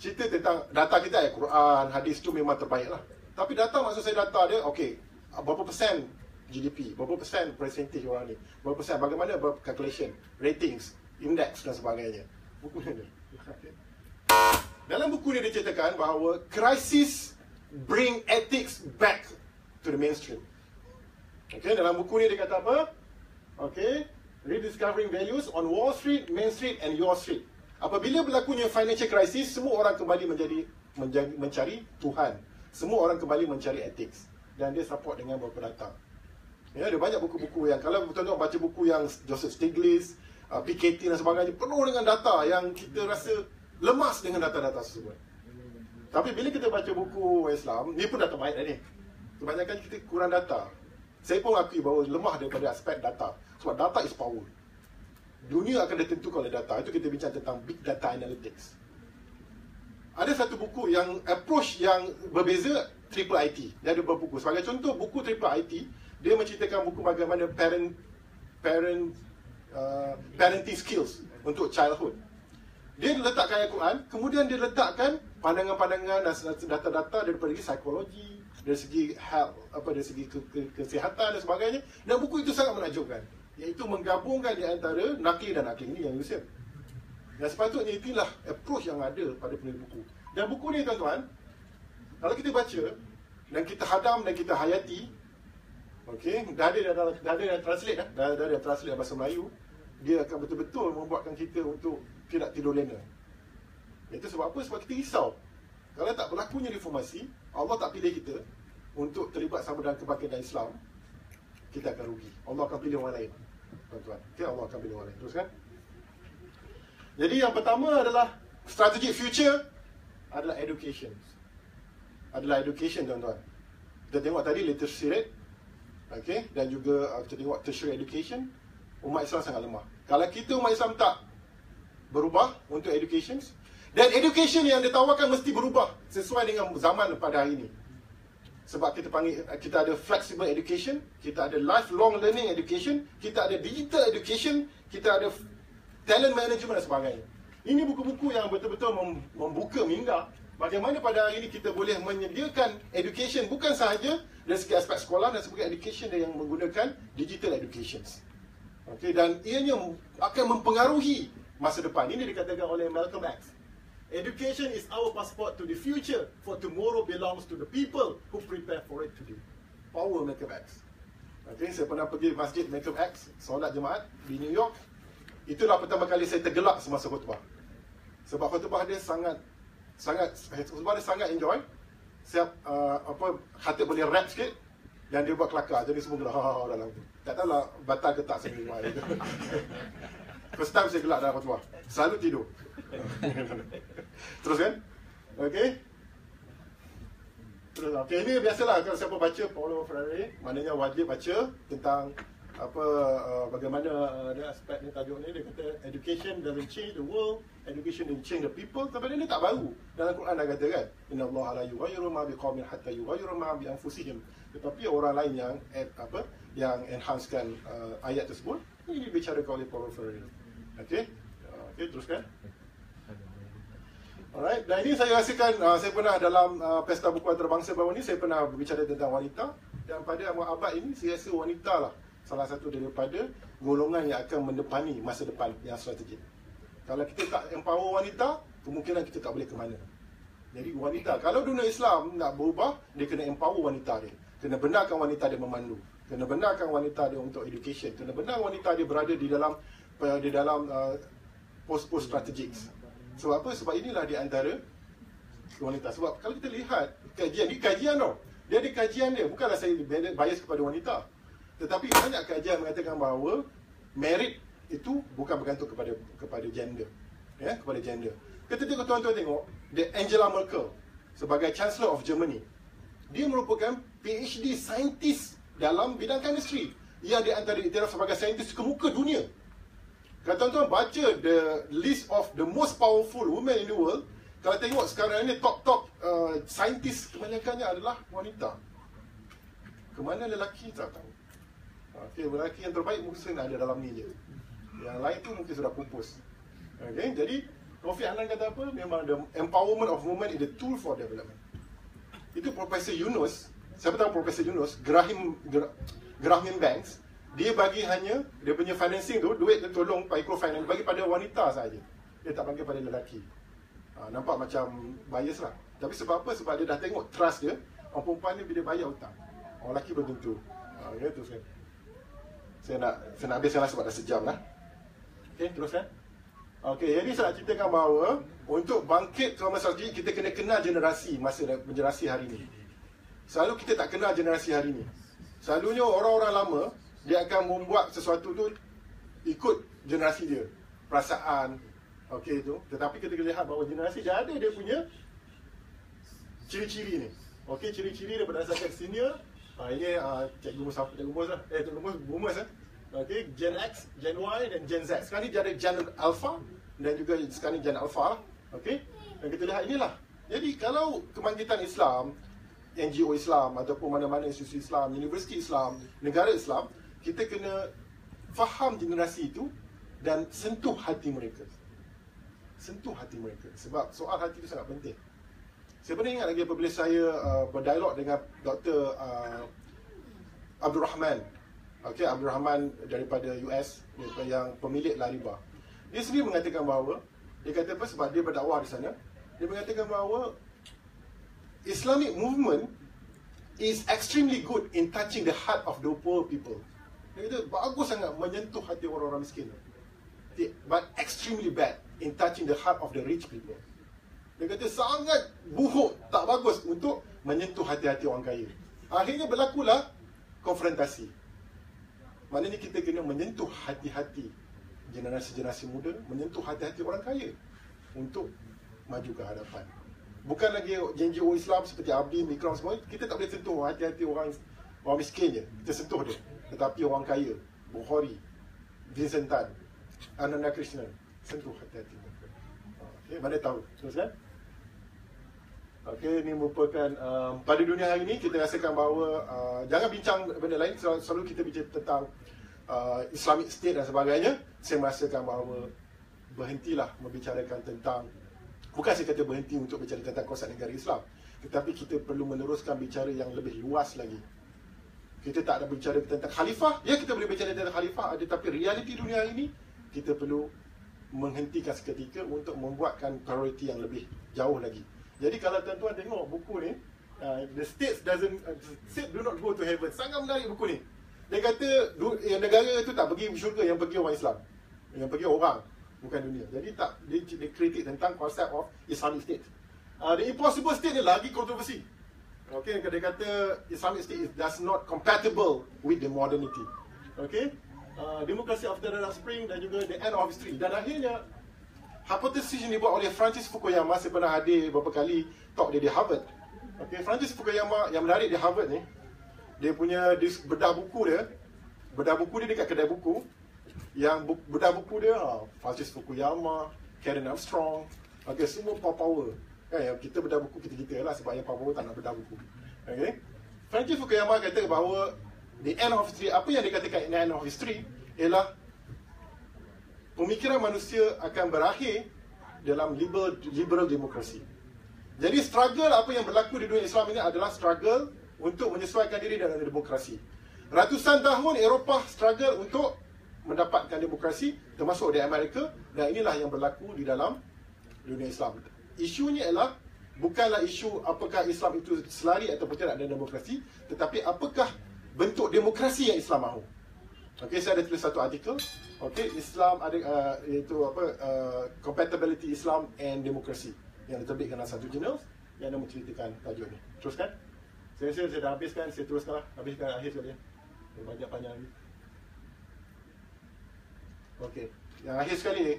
cerita tentang data kita, Quran, hadis tu memang terbaik lah. Tapi data, maksud saya data dia, okey, berapa persen GDP, berapa persen percentage orang ni, berapa persen, bagaimana calculation, ratings, index dan sebagainya. Buku ni. Dalam buku ni dia ceritakan bahawa crisis bring ethics back to the mainstream. Okay, dalam buku ni dia kata apa? Okay, rediscovering values on Wall Street, Main Street and Your Street. Apabila berlakunya financial crisis, semua orang kembali mencari Tuhan. Semua orang kembali mencari ethics. Dan dia support dengan beberapa data. Ya, ada banyak buku-buku yang, kalau tuan-tuan baca buku yang Joseph Stiglitz, Piketty dan sebagainya, penuh dengan data yang kita rasa lemas dengan data-data tersebut. Tapi bila kita baca buku Islam, ni pun data baik dah ni. Kebanyakan kita kurang data. Saya pun akui bahawa lemah daripada aspek data. Sebab data is power. Dunia akan ditentukan oleh data. Itu kita bincang tentang Big Data Analytics. Ada satu buku yang approach yang berbeza, Triple IT. Dia ada beberapa buku. Sebagai contoh, buku Triple IT, dia menceritakan buku bagaimana parenting skills untuk childhood. Dia letakkan Al-Quran, kemudian dia letakkan pandangan-pandangan dan data-data daripada segi psikologi, dari segi health, dari segi kesihatan dan sebagainya. Dan buku itu sangat menakjubkan, iaitu menggabungkan di antara nakli dan nakli ini yang Muslim. Dan sepatutnya itulah approach yang ada pada penulis buku. Dan buku ni tuan-tuan, kalau kita baca dan kita hadam dan kita hayati, okey, dah ada translate dah ada translate bahasa Melayu, dia akan betul-betul membuatkan kita untuk tidak tidur lena. Itu sebab apa? Sebab kita risau. Kalau tak berlakunya reformasi, Allah tak pilih kita untuk terlibat sama dalam kebangkitan Islam, kita akan rugi. Allah akan pilih orang lain, tuan-tuan. Okay, Allah akan pilih orang lain. Teruskan. Jadi yang pertama adalah strategic future adalah education. Adalah education, tuan-tuan. Kita tengok tadi literacy rate, okay, dan juga kita tengok tertiary education. Umat Islam sangat lemah. Kalau kita umat Islam tak berubah untuk education, dan education yang ditawarkan mesti berubah sesuai dengan zaman pada hari ini. Sebab kita ada flexible education, kita ada lifelong learning education, kita ada digital education, kita ada talent management dan sebagainya. Ini buku-buku yang betul-betul membuka minda bagaimana pada hari ini kita boleh menyediakan education bukan sahaja dari segi aspek sekolah dan sebagai education yang menggunakan digital education. Okay, dan ianya akan mempengaruhi masa depan. Ini dikatakan oleh Malcolm X. Education is our passport to the future, for tomorrow belongs to the people who prepare for it today. Power Malcolm X. Okay, saya pernah pergi masjid Malcolm X, solat jemaat di New York. Itulah pertama kali saya tergelak semasa khutbah. Sebab khutbah dia sangat enjoy. Siap khatib boleh rap sikit dan dia buat kelakar. Jadi semua gelak dalam tu. Tak tahulah batal ke tak sendiri. First time saya gelak dalam khutbah. Selalu tidur. Terus kan? Okey. Terus okey, ini biasalah kalau siapa baca Paulo Freire, maknanya wajib baca tentang bagaimana aspek ni, tajuk ni. Dia kata education doesn't change the world, education doesn't change the people. Tapi dia tak baru. Dalam Quran dah kata kan, innallaha la yughayyiru ma biqaumin hatta yughayyiru ma bi anfusihim. Tetapi orang lain yang enhancekan ayat tersebut, ini dibicarakan oleh Paulo Freire. Okey. Okey, teruskan. Alright, dan ini saya rasakan, saya pernah dalam Pesta Buku Antarabangsa baru ni, saya pernah berbicara tentang wanita. Dan pada abad ini, saya rasa wanita lah salah satu daripada golongan yang akan mendepani masa depan yang strategik. Kalau kita tak empower wanita, kemungkinan kita tak boleh ke mana. Jadi wanita, kalau dunia Islam nak berubah, dia kena empower wanita dia. Kena benarkan wanita dia memandu. Kena benarkan wanita dia untuk education. Kena benarkan wanita dia berada di dalam pos-pos strategik. Sebab apa? Sebab inilah di antara wanita. Sebab kalau kita lihat kajian, ini kajian tau. Dia ada kajian dia. Bukanlah saya bias kepada wanita. Tetapi banyak kajian mengatakan bahawa merit itu bukan bergantung kepada gender. Ya, kepada gender. Ketika tuan-tuan tengok, Angela Merkel sebagai Chancellor of Germany, dia merupakan PhD scientist dalam bidang chemistry yang di antara diiktiraf sebagai saintis kemuka dunia. Kalau tuan-tuan baca the list of the most powerful women in the world, kalau tengok sekarang ini top saintis kebanyakannya adalah wanita. Kemana lelaki tak tahu. Okey, lelaki yang terbaik mungkin ada dalam ni je. Yang lain tu mungkin sudah pupus. Okey, jadi Kofi Annan kata apa? Memang the empowerment of women is the tool for development. Itu Profesor Yunus, siapa tahu Profesor Yunus, Graham Banks, dia bagi hanya, dia punya financing tu, duit dia tolong microfinance, bagi pada wanita saja. Dia tak bagi pada lelaki. Nampak macam bias lah. Tapi sebab apa? Sebab dia dah tengok trust dia, orang perempuan ni bila bayar hutang. Orang lelaki belum tentu. Ya, teruskan. Saya nak habiskan lah sebab dah sejam lah. Okay, teruskan. Okey, jadi saya nak ceritakan bahawa untuk bangkit trauma strategik, kita kena kenal generasi generasi hari ini. Selalu kita tak kenal generasi hari ini. Selalunya orang-orang lama, dia akan membuat sesuatu tu ikut generasi dia. Perasaan, okey tu. Tetapi kita kena lihat bahawa generasi dia ada dia punya ciri-ciri ni. Okey, ciri-ciri dia berdasarkan senior. Ini cikgu Mus lah. Cikgu Mus lah. Okay, Gen X, Gen Y dan Gen Z. Sekarang ni dia ada Gen Alpha dan juga sekarang ni Gen Alpha. Okay, dan kita lihat inilah. Jadi kalau kebangkitan Islam, NGO Islam ataupun mana-mana institusi Islam, universiti Islam, negara Islam, kita kena faham generasi itu dan sentuh hati mereka. Sentuh hati mereka. Sebab soal hati itu sangat penting. Saya pernah ingat lagi apabila saya berdialog dengan Dr. Abdul Rahman. Okay, Abdul Rahman daripada US, yang pemilik Lariba. Dia sendiri mengatakan bahawa, dia kata apa, sebab dia berdakwah di sana, dia mengatakan bahawa Islamic movement is extremely good in touching the heart of the poor people. Dia kata bagus sangat menyentuh hati orang-orang miskin, but extremely bad in touching the heart of the rich people. Dia kata sangat buruk, tak bagus untuk menyentuh hati-hati orang kaya. Akhirnya berlakulah konfrontasi. Maknanya kita kena menyentuh hati-hati generasi-generasi muda, menyentuh hati-hati orang kaya untuk maju ke hadapan. Bukan lagi NGO Islam seperti Abdi, Mikram semua, kita tak boleh sentuh hati-hati orang miskin je. Kita sentuh dia. Tetapi orang kaya, Bukhari, Vincent Tan, Ananda Krishnan, sentuh hati-hati mereka. Okay, mana tahu? Teruskan. Okey, ini merupakan pada dunia hari ini kita rasakan bahawa jangan bincang benda lain, selalu kita bincang tentang Islamic State dan sebagainya. Saya merasakan bahawa berhentilah membicarakan tentang, bukan saya kata berhenti untuk bicara tentang konsep negara Islam, tetapi kita perlu meneruskan bicara yang lebih luas lagi. Kita tak ada bicara tentang khalifah, ya kita boleh bicara tentang khalifah, tetapi realiti dunia ini kita perlu menghentikan seketika untuk membuatkan prioriti yang lebih jauh lagi. Jadi kalau tuan-tuan tengok buku ni, The State do not go to heaven. Sangat menarik buku ni. Dia kata negara tu tak pergi syurga, yang pergi orang Islam, yang pergi orang, bukan dunia. Jadi tak, dia kritik tentang konsep of Islamic State. The Impossible State ni lagi kontroversi. Okay, dia kata Islamic State does not compatible with the modernity. Okay, Democracy After the Arab Spring dan juga The End of History. Dan akhirnya hipotesis yang dibuat oleh Francis Fukuyama, saya pernah hadir beberapa kali talk dia di Harvard. Okay, Francis Fukuyama yang menarik di Harvard ni, dia punya bedah buku dia dekat kedai buku. Yang bedah buku dia Francis Fukuyama, Karen Armstrong, okay, semua power. Kita bedah buku kita lah, sebab yang power tak nak bedah buku. Okay, Francis Fukuyama kata bahawa the end of history, apa yang dikatakan the end of history ialah pemikiran manusia akan berakhir dalam liberal demokrasi. Jadi struggle apa yang berlaku di dunia Islam ini adalah struggle untuk menyesuaikan diri dengan demokrasi. Ratusan tahun Eropah struggle untuk mendapatkan demokrasi, termasuk di Amerika, dan inilah yang berlaku di dalam dunia Islam. Isunya ialah bukanlah isu apakah Islam itu selari ataupun tidak dengan demokrasi, tetapi apakah bentuk demokrasi yang Islam mahu. Okey, saya ada tulis satu artikel. Okey, Islam ada iaitu compatibility Islam and democracy yang diterbitkan dalam satu jurnal yang menceritakan tajuk ni. Teruskan. Saya rasa saya dah habiskan, saya teruskanlah. Habiskan akhir sekali. Banyak panjang lagi. Okey, yang akhir sekali ni,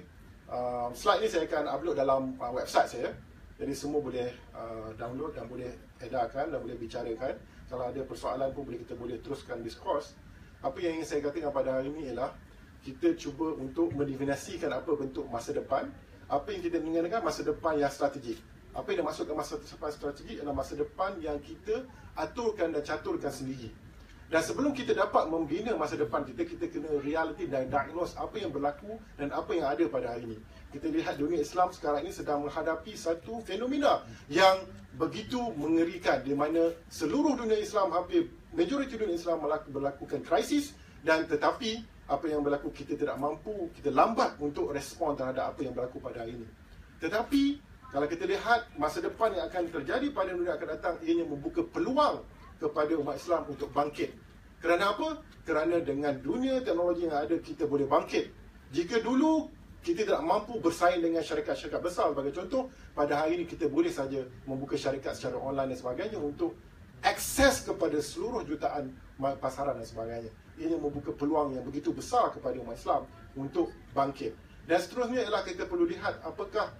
slide ni saya akan upload dalam website saya. Jadi semua boleh download dan boleh edarkan dan boleh bicarakan. Kalau ada persoalan pun kita boleh teruskan diskurs. Apa yang ingin saya katakan pada hari ini ialah kita cuba untuk mendefinisikan apa bentuk masa depan. Apa yang kita inginkan masa depan yang strategik. Apa yang dimaksudkan masa depan strategik adalah masa depan yang kita aturkan dan caturkan sendiri. Dan sebelum kita dapat membina masa depan kita kena reality dan diagnose apa yang berlaku dan apa yang ada pada hari ini. kita lihat dunia Islam sekarang ini sedang menghadapi satu fenomena yang begitu mengerikan, di mana seluruh dunia Islam, hampir majoriti dunia Islam berlakukan krisis, dan tetapi apa yang berlaku, kita tidak mampu, kita lambat untuk respon terhadap apa yang berlaku pada hari ini. Tetapi kalau kita lihat masa depan yang akan terjadi pada dunia akan datang, ianya membuka peluang kepada umat Islam untuk bangkit. Kerana apa? Kerana dengan dunia teknologi yang ada, kita boleh bangkit. Jika dulu kita tidak mampu bersaing dengan syarikat-syarikat besar, sebagai contoh, pada hari ini kita boleh saja membuka syarikat secara online dan sebagainya untuk akses kepada seluruh jutaan pasaran dan sebagainya. Ini membuka peluang yang begitu besar kepada umat Islam untuk bangkit. Dan seterusnya ialah kita perlu lihat apakah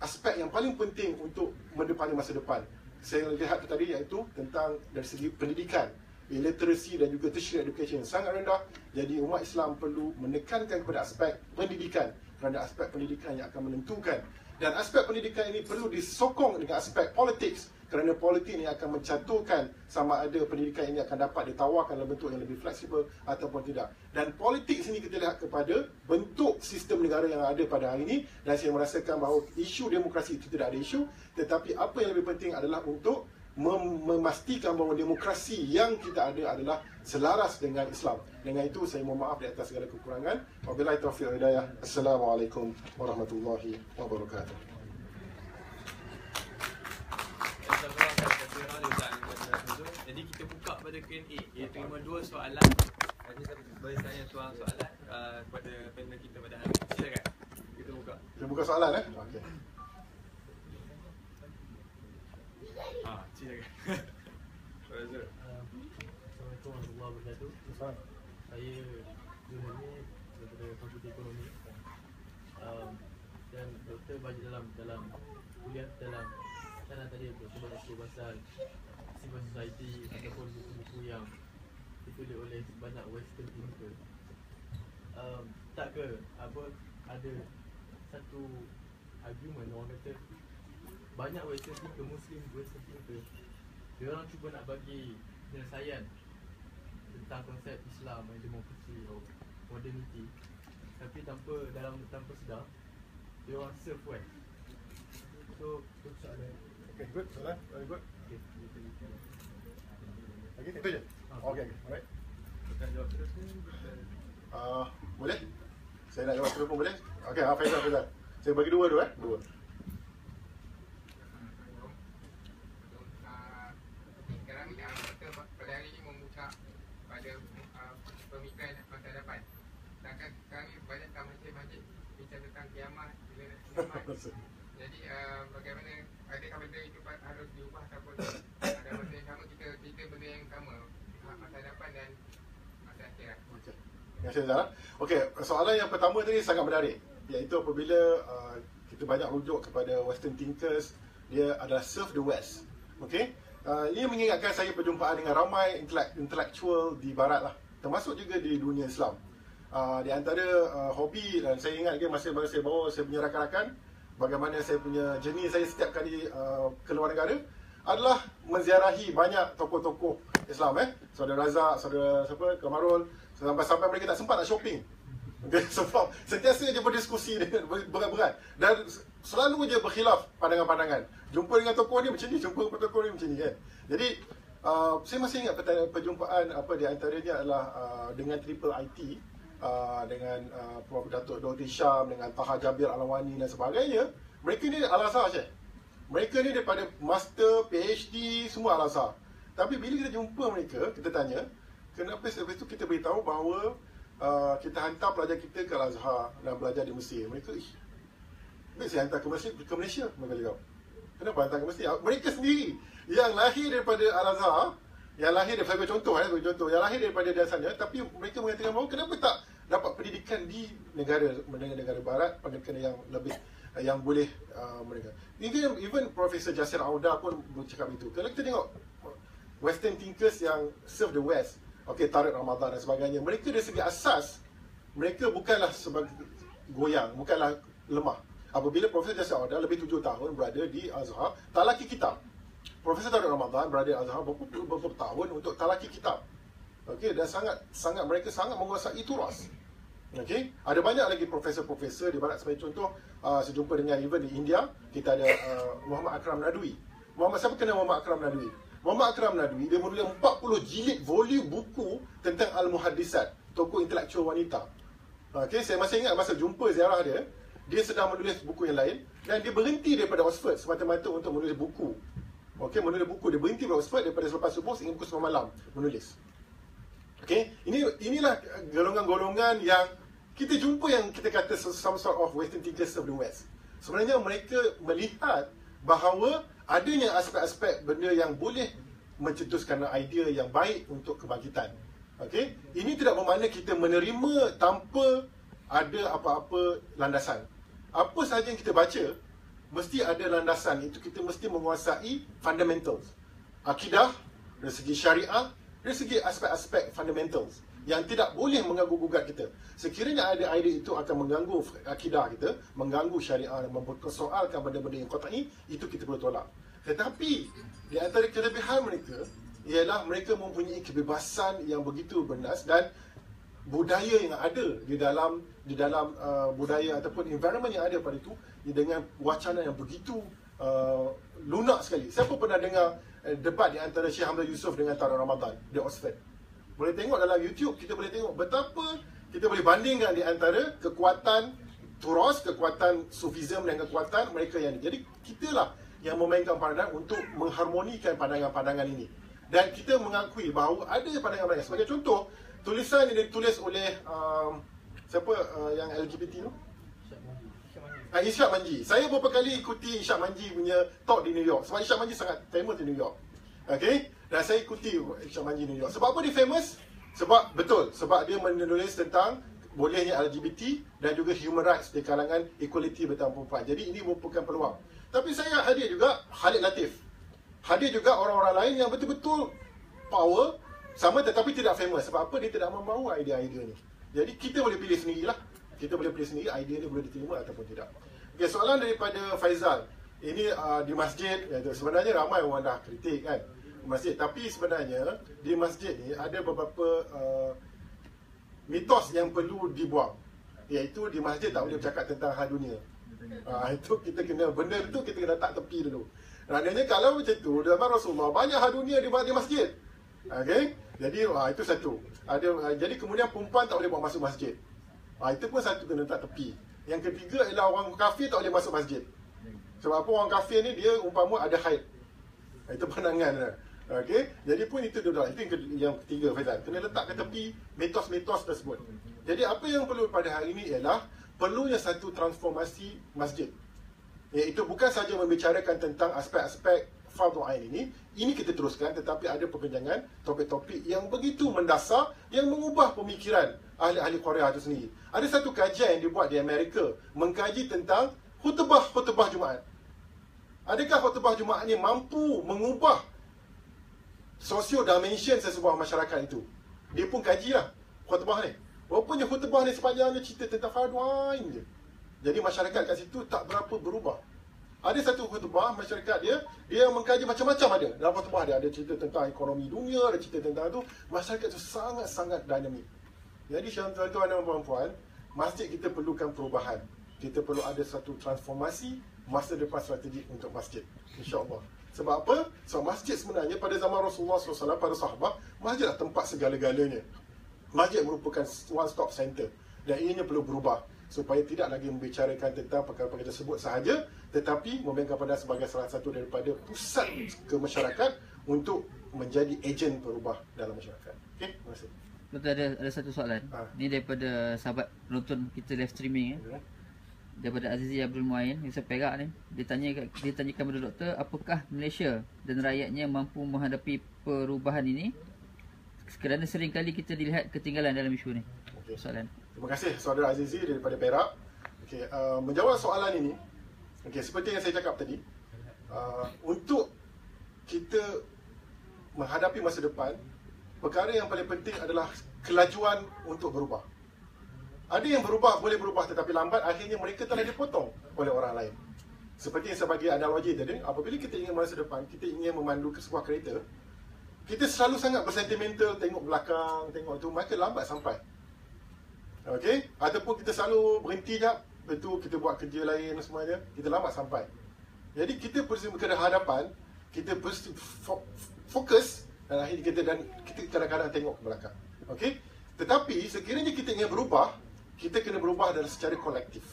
aspek yang paling penting untuk mendepani masa depan. Saya lihat tadi iaitu tentang dari segi pendidikan, illiteracy dan juga tertiary education yang sangat rendah. Jadi umat Islam perlu menekankan kepada aspek pendidikan, kerana aspek pendidikan yang akan menentukan. Dan aspek pendidikan ini perlu disokong dengan aspek politics, kerana politik ini akan mencaturkan sama ada pendidikan ini akan dapat ditawarkan dalam bentuk yang lebih fleksibel ataupun tidak. Dan politik sini kita lihat kepada bentuk sistem negara yang ada pada hari ini, dan saya merasakan bahawa isu demokrasi itu tidak ada isu, tetapi apa yang lebih penting adalah untuk memastikan bahawa demokrasi yang kita ada adalah selaras dengan Islam. Dengan itu saya mohon maaf di atas segala kekurangan. Wabillahi taufiq wal hidayah. Assalamualaikum warahmatullahi wabarakatuh. Jadi kita buka pada Q&A. Ia terima 2 soalan. Jadi saya boleh tanya soalan kepada panel kita pada hari ini. Silakan. Kita buka. Kita buka soalan Okey. Silakan. Assalamualaikum warahmatullahi wabarakatuh. Saya Johan daripada Fakulti Ekonomi. Dan doktor bagi dalam kuliah dalam sana tadi doktor banyak pasal civil society ataupun buku-buku yang ditulis oleh banyak western thinker. Tak ke ada satu argument orang kata banyak western thinker, Muslim western thinker, dia orang cuba nak bagi penyelesaian tentang konsep Islam dan demokrasi atau modernity, tapi tanpa sedar dia orang serve west. So soalan. Okay, good. Soalan. Very good. Okay, Itu je? Okay, alright. Kita jawab terus ni. Boleh? Saya nak jawab terus pun boleh? Okay, Faizal. Saya bagi dua. Sekarang kita pada hari ini membuka pada pemikiran masa depan. Sedangkan sekarang ni banyak masjid-masjid bincang tentang kiamat, bila nak kiamat. Jadi bagaimana, adakah benda itu harus diubah ataupun ada masa yang sama kita benda yang sama, masa depan dan masa akhirat. Okey. Terima kasih Zara. Okey, soalan yang pertama tadi sangat menarik, iaitu apabila kita banyak rujuk kepada western thinkers, dia adalah serve the west. Okey. Ia mengingatkan saya perjumpaan dengan ramai intelektual di barat lah, termasuk juga di dunia Islam. Di antara hobi, dan saya ingat lagi masa saya bawa saya punya rakan-rakan, bagaimana saya punya journey saya setiap kali ke luar negara adalah menziarahi banyak tokoh-tokoh Islam, Saudara Razak, Saudara Kamarul, sampai mereka tak sempat nak shopping. Okay, sebab sentiasa je berdiskusi dengan berat-berat dan selalu je berkhilaf pandangan-pandangan. Jumpa dengan tokoh ni macam ni, jumpa dengan tokoh ni macam ni kan. Jadi saya masih ingat perjumpaan di antaranya adalah dengan Triple IT, dengan Prof. Datuk Dr. Syam, dengan Taha Jabir Alawani dan sebagainya. Mereka ni Al-Azhar, Syekh. Mereka ni daripada master, PhD, semua Al-Azhar. Tapi bila kita jumpa mereka, kita tanya, kenapa lepas tu kita beritahu bahawa kita hantar pelajar kita ke Al-Azhar dan belajar di Mesir. Mereka, baik saya hantar ke Malaysia. Mereka cakap, kenapa hantar ke Mesir? Mereka sendiri yang lahir daripada Al-Azhar, yang lahir daripada contoh, yang lahir daripada dasarnya, tapi mereka mengatakan bahawa kenapa tak dapat pendidikan di negara barat, pendidikan yang lebih yang boleh mereka. Even Profesor Jasir Auda pun bercakap itu. Kalau kita tengok western thinkers yang serve the west, Tariq Ramadan dan sebagainya, mereka dari segi asas mereka bukanlah sebagai goyang, bukanlah lemah. Apabila Profesor Jasir Auda lebih 7 tahun berada di Azhar, talaki kitab. Profesor Tariq Ramadan berada di Azhar beberapa tahun untuk talaki kitab. Dan mereka sangat menguasai turas. Okey, ada banyak lagi profesor-profesor di barat. Sebagai contoh, saya jumpa dengan even di India, kita ada Muhammad Akram Nadwi. Siapa kenal Muhammad Akram Nadwi? Muhammad Akram Nadwi, dia menulis 40 jilid volume buku tentang Al-Muhaddisat, tokoh intelektual wanita. Okey, saya masih ingat masa jumpa ziarah dia, dia sedang menulis buku yang lain dan dia berhenti daripada Oxford semata-mata untuk menulis buku. Okey, menulis buku. Dia berhenti pada Oxford daripada selepas subuh sehingga pukul 9 malam menulis. Okey, inilah golongan-golongan yang kita jumpa, yang kita kata some sort of Western thinkers of the West. Sebenarnya mereka melihat bahawa adanya aspek-aspek benda yang boleh mencetuskan idea yang baik untuk kebangkitan. Okey, ini tidak bermakna kita menerima tanpa ada apa-apa landasan. Apa sahaja yang kita baca mesti ada landasan. Itu kita mesti menguasai fundamentals, akidah dari segi syariah, dari segi aspek-aspek fundamentals yang tidak boleh mengganggu-gugat kita. Sekiranya ada idea itu akan mengganggu akidah kita, mengganggu syariah, mempersoalkan benda-benda yang qat'i, itu kita perlu tolak. Tetapi di antara kelebihan mereka ialah mereka mempunyai kebebasan yang begitu bernas, dan budaya yang ada di dalam budaya ataupun environment yang ada pada itu dengan wacana yang begitu lunak sekali. Siapa pernah dengar debat di antara Syekh Hamzah Yusof dengan Tara Ramadan di Oxford? Boleh tengok dalam YouTube, kita boleh tengok betapa kita boleh bandingkan di antara kekuatan Turas, kekuatan Sufism dan kekuatan mereka yang ini. Jadi kitalah yang memainkan peranan untuk mengharmonikan pandangan-pandangan ini. Dan kita mengakui bahawa ada pandangan-pandangan. Sebagai contoh, tulisan yang ditulis oleh siapa yang LGBT tu? Ishak Manji. Saya beberapa kali ikuti Ishak Manji punya talk di New York. Sebab Ishak Manji sangat famous di New York. Okey, dan saya ikuti Ishak Manji New York. Sebab apa dia famous? Sebab betul, sebab dia menulis tentang bolehnya LGBT dan juga human rights di kalangan equality bersama perempuan. Jadi ini merupakan peluang. Tapi saya hadir juga Khalid Latif. Hadir juga orang-orang lain yang betul-betul power sama tetapi tidak famous. Sebab apa? Dia tidak membawa idea-idea ni. Jadi kita boleh pilih sendirilah. Kita boleh pilih sendiri idea ni boleh diterima ataupun tidak. Okey, soalan daripada Faizal. Ini di masjid, sebenarnya ramai orang dah kritik kan masjid, tapi sebenarnya di masjid ni ada beberapa mitos yang perlu dibuang, iaitu di masjid tak boleh bercakap tentang hal dunia. Itu kita kena, benda tu kita kena tak tepi dulu. Maknanya kalau macam tu, zaman Rasulullah banyak hal dunia di masjid. Okey, jadi itu satu. Jadi kemudian perempuan tak boleh bawa masuk masjid. Itu pun satu kena tak tepi. Yang ketiga ialah orang kafir tak boleh masuk masjid. Sebab apa? Orang kafir ni dia umpama ada haid. Itu pandangan lah. Okey, jadi pun itu dulu. Itu yang ketiga, Faizal. Kena letak ke tepi mitos-mitos tersebut. Jadi apa yang perlu pada hari ini ialah perlunya satu transformasi masjid. Iaitu bukan saja membicarakan tentang aspek-aspek fardhu ain ini kita teruskan, tetapi ada perbincangan topik-topik yang begitu mendasar yang mengubah pemikiran ahli-ahli Korea itu sendiri. Ada satu kajian yang dibuat di Amerika mengkaji tentang khutbah Jumaat. Adakah khutbah Jumaat ni mampu mengubah socio-dimension sesebuah masyarakat itu? Dia pun kajilah khutbah ni. Rupanya khutbah ni sepanjangnya cerita tentang fardu ain je. Jadi masyarakat kat situ tak berapa berubah. Ada satu khutbah masyarakat dia mengkaji macam-macam ada. Dalam khutbah dia ada cerita tentang ekonomi dunia, ada cerita tentang tu. Masyarakat tu sangat-sangat dinamik. Jadi tuan-tuan dan puan-puan, masjid kita perlukan perubahan. Kita perlu ada satu transformasi masa depan strategik untuk masjid, insya-Allah. Sebab apa? Sebab masjid sebenarnya pada zaman Rasulullah SAW, para sahabat, masjid adalah tempat segala-galanya. Masjid merupakan one-stop center. Dan ianya perlu berubah supaya tidak lagi membicarakan tentang perkara-perkara tersebut sahaja, tetapi memberikan pada sebagai salah satu daripada pusat ke masyarakat untuk menjadi ejen perubah dalam masyarakat. Okey, terima kasih. Betul, ada satu soalan. Ni daripada sahabat penonton kita live streaming daripada Azizi Abdul Muain, Yusuf Perak ni. Dia tanyakan kepada doktor, apakah Malaysia dan rakyatnya mampu menghadapi perubahan ini? Kerana seringkali kita dilihat ketinggalan dalam isu ni. Okay. Soalan. Terima kasih saudara Azizi daripada Perak. Okey, menjawab soalan ini, okey, seperti yang saya cakap tadi, untuk kita menghadapi masa depan, perkara yang paling penting adalah kelajuan untuk berubah. Ada yang berubah, boleh berubah tetapi lambat, akhirnya mereka telah dipotong oleh orang lain. Seperti yang saya bagi analogi tadi, apabila kita ingin masa depan, kita ingin memandu ke sebuah kereta, kita selalu sangat bersentimental, tengok belakang, tengok tu, maka lambat sampai. Okey, ataupun kita selalu berhenti jap, lepas tu kita buat kerja lain semuanya, kita lambat sampai. Jadi kita perlu kena hadapan, kita perlu fokus dan akhirnya kita kadang-kadang tengok ke belakang. Okey? Tetapi sekiranya kita ingin berubah, kita kena berubah dalam secara kolektif.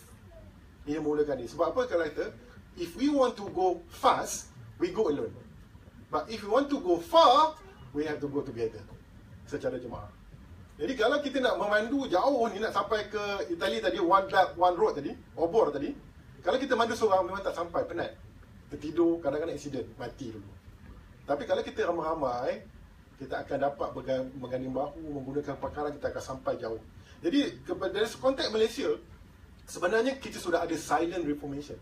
Ini mulakan ni. Sebab apa kalau kata, if we want to go fast, we go alone. But if we want to go far, we have to go together. Secara jemaah. Jadi kalau kita nak memandu jauh ni, nak sampai ke Itali tadi, one belt, one road tadi, obor tadi, kalau kita mandu seorang memang tak sampai, penat. Tertidur, kadang-kadang insiden, mati dulu. Tapi kalau kita ramai-ramai, kita akan dapat mengganding bahu, menggunakan perkara, kita akan sampai jauh. Jadi dari konteks Malaysia, sebenarnya kita sudah ada silent reformation,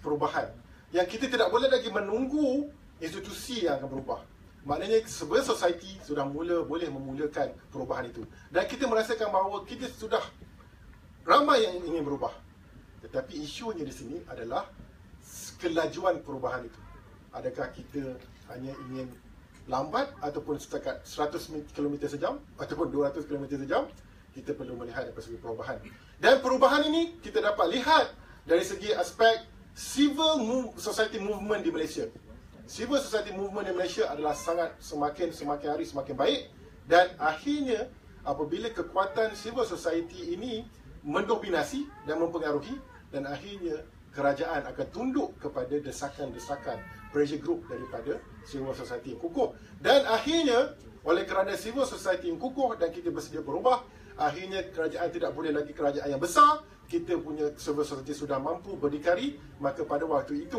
perubahan. Yang kita tidak boleh lagi menunggu institusi yang akan berubah. Maknanya civil society sudah boleh memulakan perubahan itu. Dan kita merasakan bahawa kita sudah ramai yang ingin berubah. Tetapi isunya di sini adalah kelajuan perubahan itu. Adakah kita hanya ingin lambat ataupun setakat 100 km sejam ataupun 200 km sejam? Kita perlu melihat dari segi perubahan. Dan perubahan ini kita dapat lihat dari segi aspek civil society movement di Malaysia. Civil society movement di Malaysia adalah semakin hari semakin baik, dan akhirnya apabila kekuatan civil society ini mendominasi dan mempengaruhi, dan akhirnya kerajaan akan tunduk kepada desakan-desakan pressure group daripada civil society yang kukuh. Dan akhirnya oleh kerana civil society yang kukuh dan kita bersedia berubah, akhirnya kerajaan tidak boleh lagi kerajaan yang besar. Kita punya civil society sudah mampu berdikari, maka pada waktu itu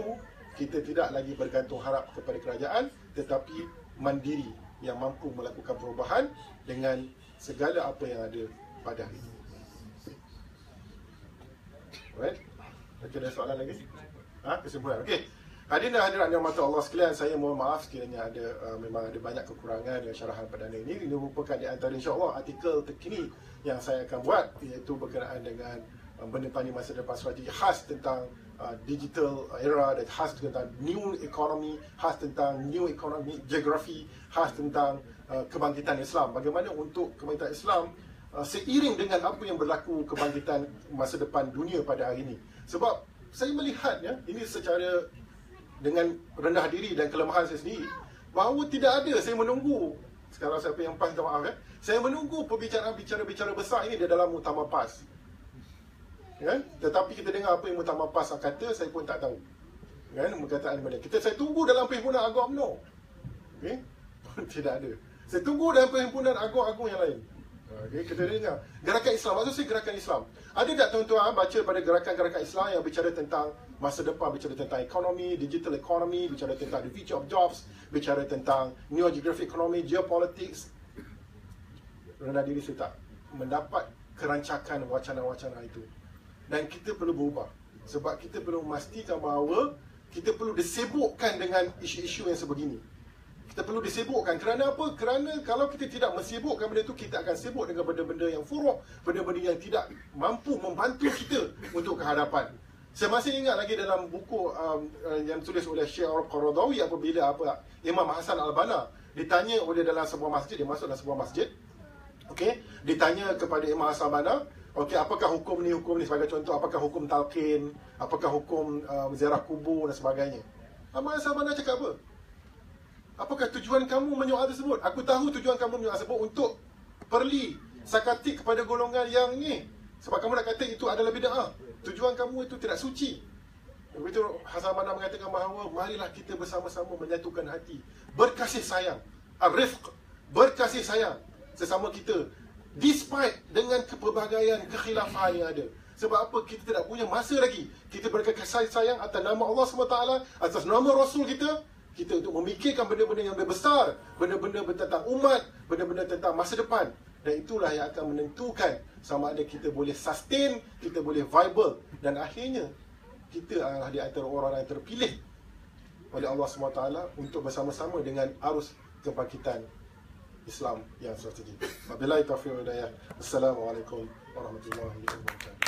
kita tidak lagi bergantung harap kepada kerajaan, tetapi mandiri yang mampu melakukan perubahan dengan segala apa yang ada pada hari ini. Alright? Okay, ada soalan lagi? Kesimpulan. Okey. Hadirin dan hadirat yang dirahmati Allah sekalian, saya mohon maaf sekiranya memang ada banyak kekurangan dengan syarahan perdana ini. Ini merupakan di antara insya-Allah artikel terkini yang saya akan buat, iaitu berkenaan dengan menepani masa depan strategi khas tentang digital era, dan khas tentang new economy, khas tentang new economy geografi, khas tentang kebangkitan Islam. Bagaimana untuk kebangkitan Islam seiring dengan apa yang berlaku kebangkitan masa depan dunia pada hari ini. Sebab saya melihatnya ini secara dengan rendah diri dan kelemahan saya sendiri, bahawa tidak ada, saya menunggu, sekarang siapa yang PAS minta maaf saya menunggu perbicaraan bicara besar ini di dalam muktamar PAS. Kan? Tetapi kita dengar apa yang muktamar PAS kata, saya pun tak tahu. Kan? Perkataan mana. Saya tunggu dalam perhimpunan agung UMNO. Okay? Tidak ada. Saya tunggu dalam perhimpunan agung-agung yang lain. Okay? Kita dengar. Gerakan Islam. Maksud saya gerakan Islam. Ada tak tuan-tuan baca pada gerakan-gerakan Islam yang bicara tentang masa depan, bicara tentang ekonomi, digital economy, bicara tentang the future of jobs, bicara tentang new geographic economy, geopolitics? Rendah diri saya tak mendapat kerancakan wacana-wacana itu. Dan kita perlu berubah. Sebab kita perlu memastikan bahawa kita perlu disibukkan dengan isu-isu yang sebegini. Kita perlu disibukkan. Kerana apa? Kerana kalau kita tidak mensibukkan benda itu, kita akan sibuk dengan benda-benda yang furuk, benda-benda yang tidak mampu membantu kita untuk kehadapan. Saya masih ingat lagi dalam buku yang tulis oleh Syekh Al-Qaradawi, apabila Imam Hasan Al-Banna ditanya oleh dalam sebuah masjid, dia masuk dalam sebuah masjid. Okey, ditanya kepada Imam Hasan Al-Banna, okey, apakah hukum ni sebagai contoh, apakah hukum talqin, apakah hukum ziarah kubur dan sebagainya. Imam Hasan Al-Banna cakap apa? Apakah tujuan kamu menyoal tersebut? Aku tahu tujuan kamu menyoal tersebut untuk perli sakatik kepada golongan yang ni. Sebab kamu nak kata itu adalah bid'ah. Tujuan kamu itu tidak suci. Begitu Hasan Al-Banna mengatakan bahawa marilah kita bersama-sama menyatukan hati, berkasih sayang, ar-rifq, berkasih sayang sesama kita, despite dengan kepelbagaian kekhilafan yang ada. Sebab apa? Kita tidak punya masa lagi. Kita berkasih sayang atas nama Allah SWT, atas nama Rasul kita untuk memikirkan benda-benda yang lebih besar, benda-benda tentang umat, benda-benda tentang masa depan. Dan itulah yang akan menentukan sama ada kita boleh sustain, kita boleh viable, dan akhirnya kita adalah di antara orang yang terpilih oleh Allah SWT untuk bersama-sama dengan arus kebangkitan Islam yang strategik. Wabillahi taufiq wal hidayah. Assalamualaikum warahmatullahi wabarakatuh.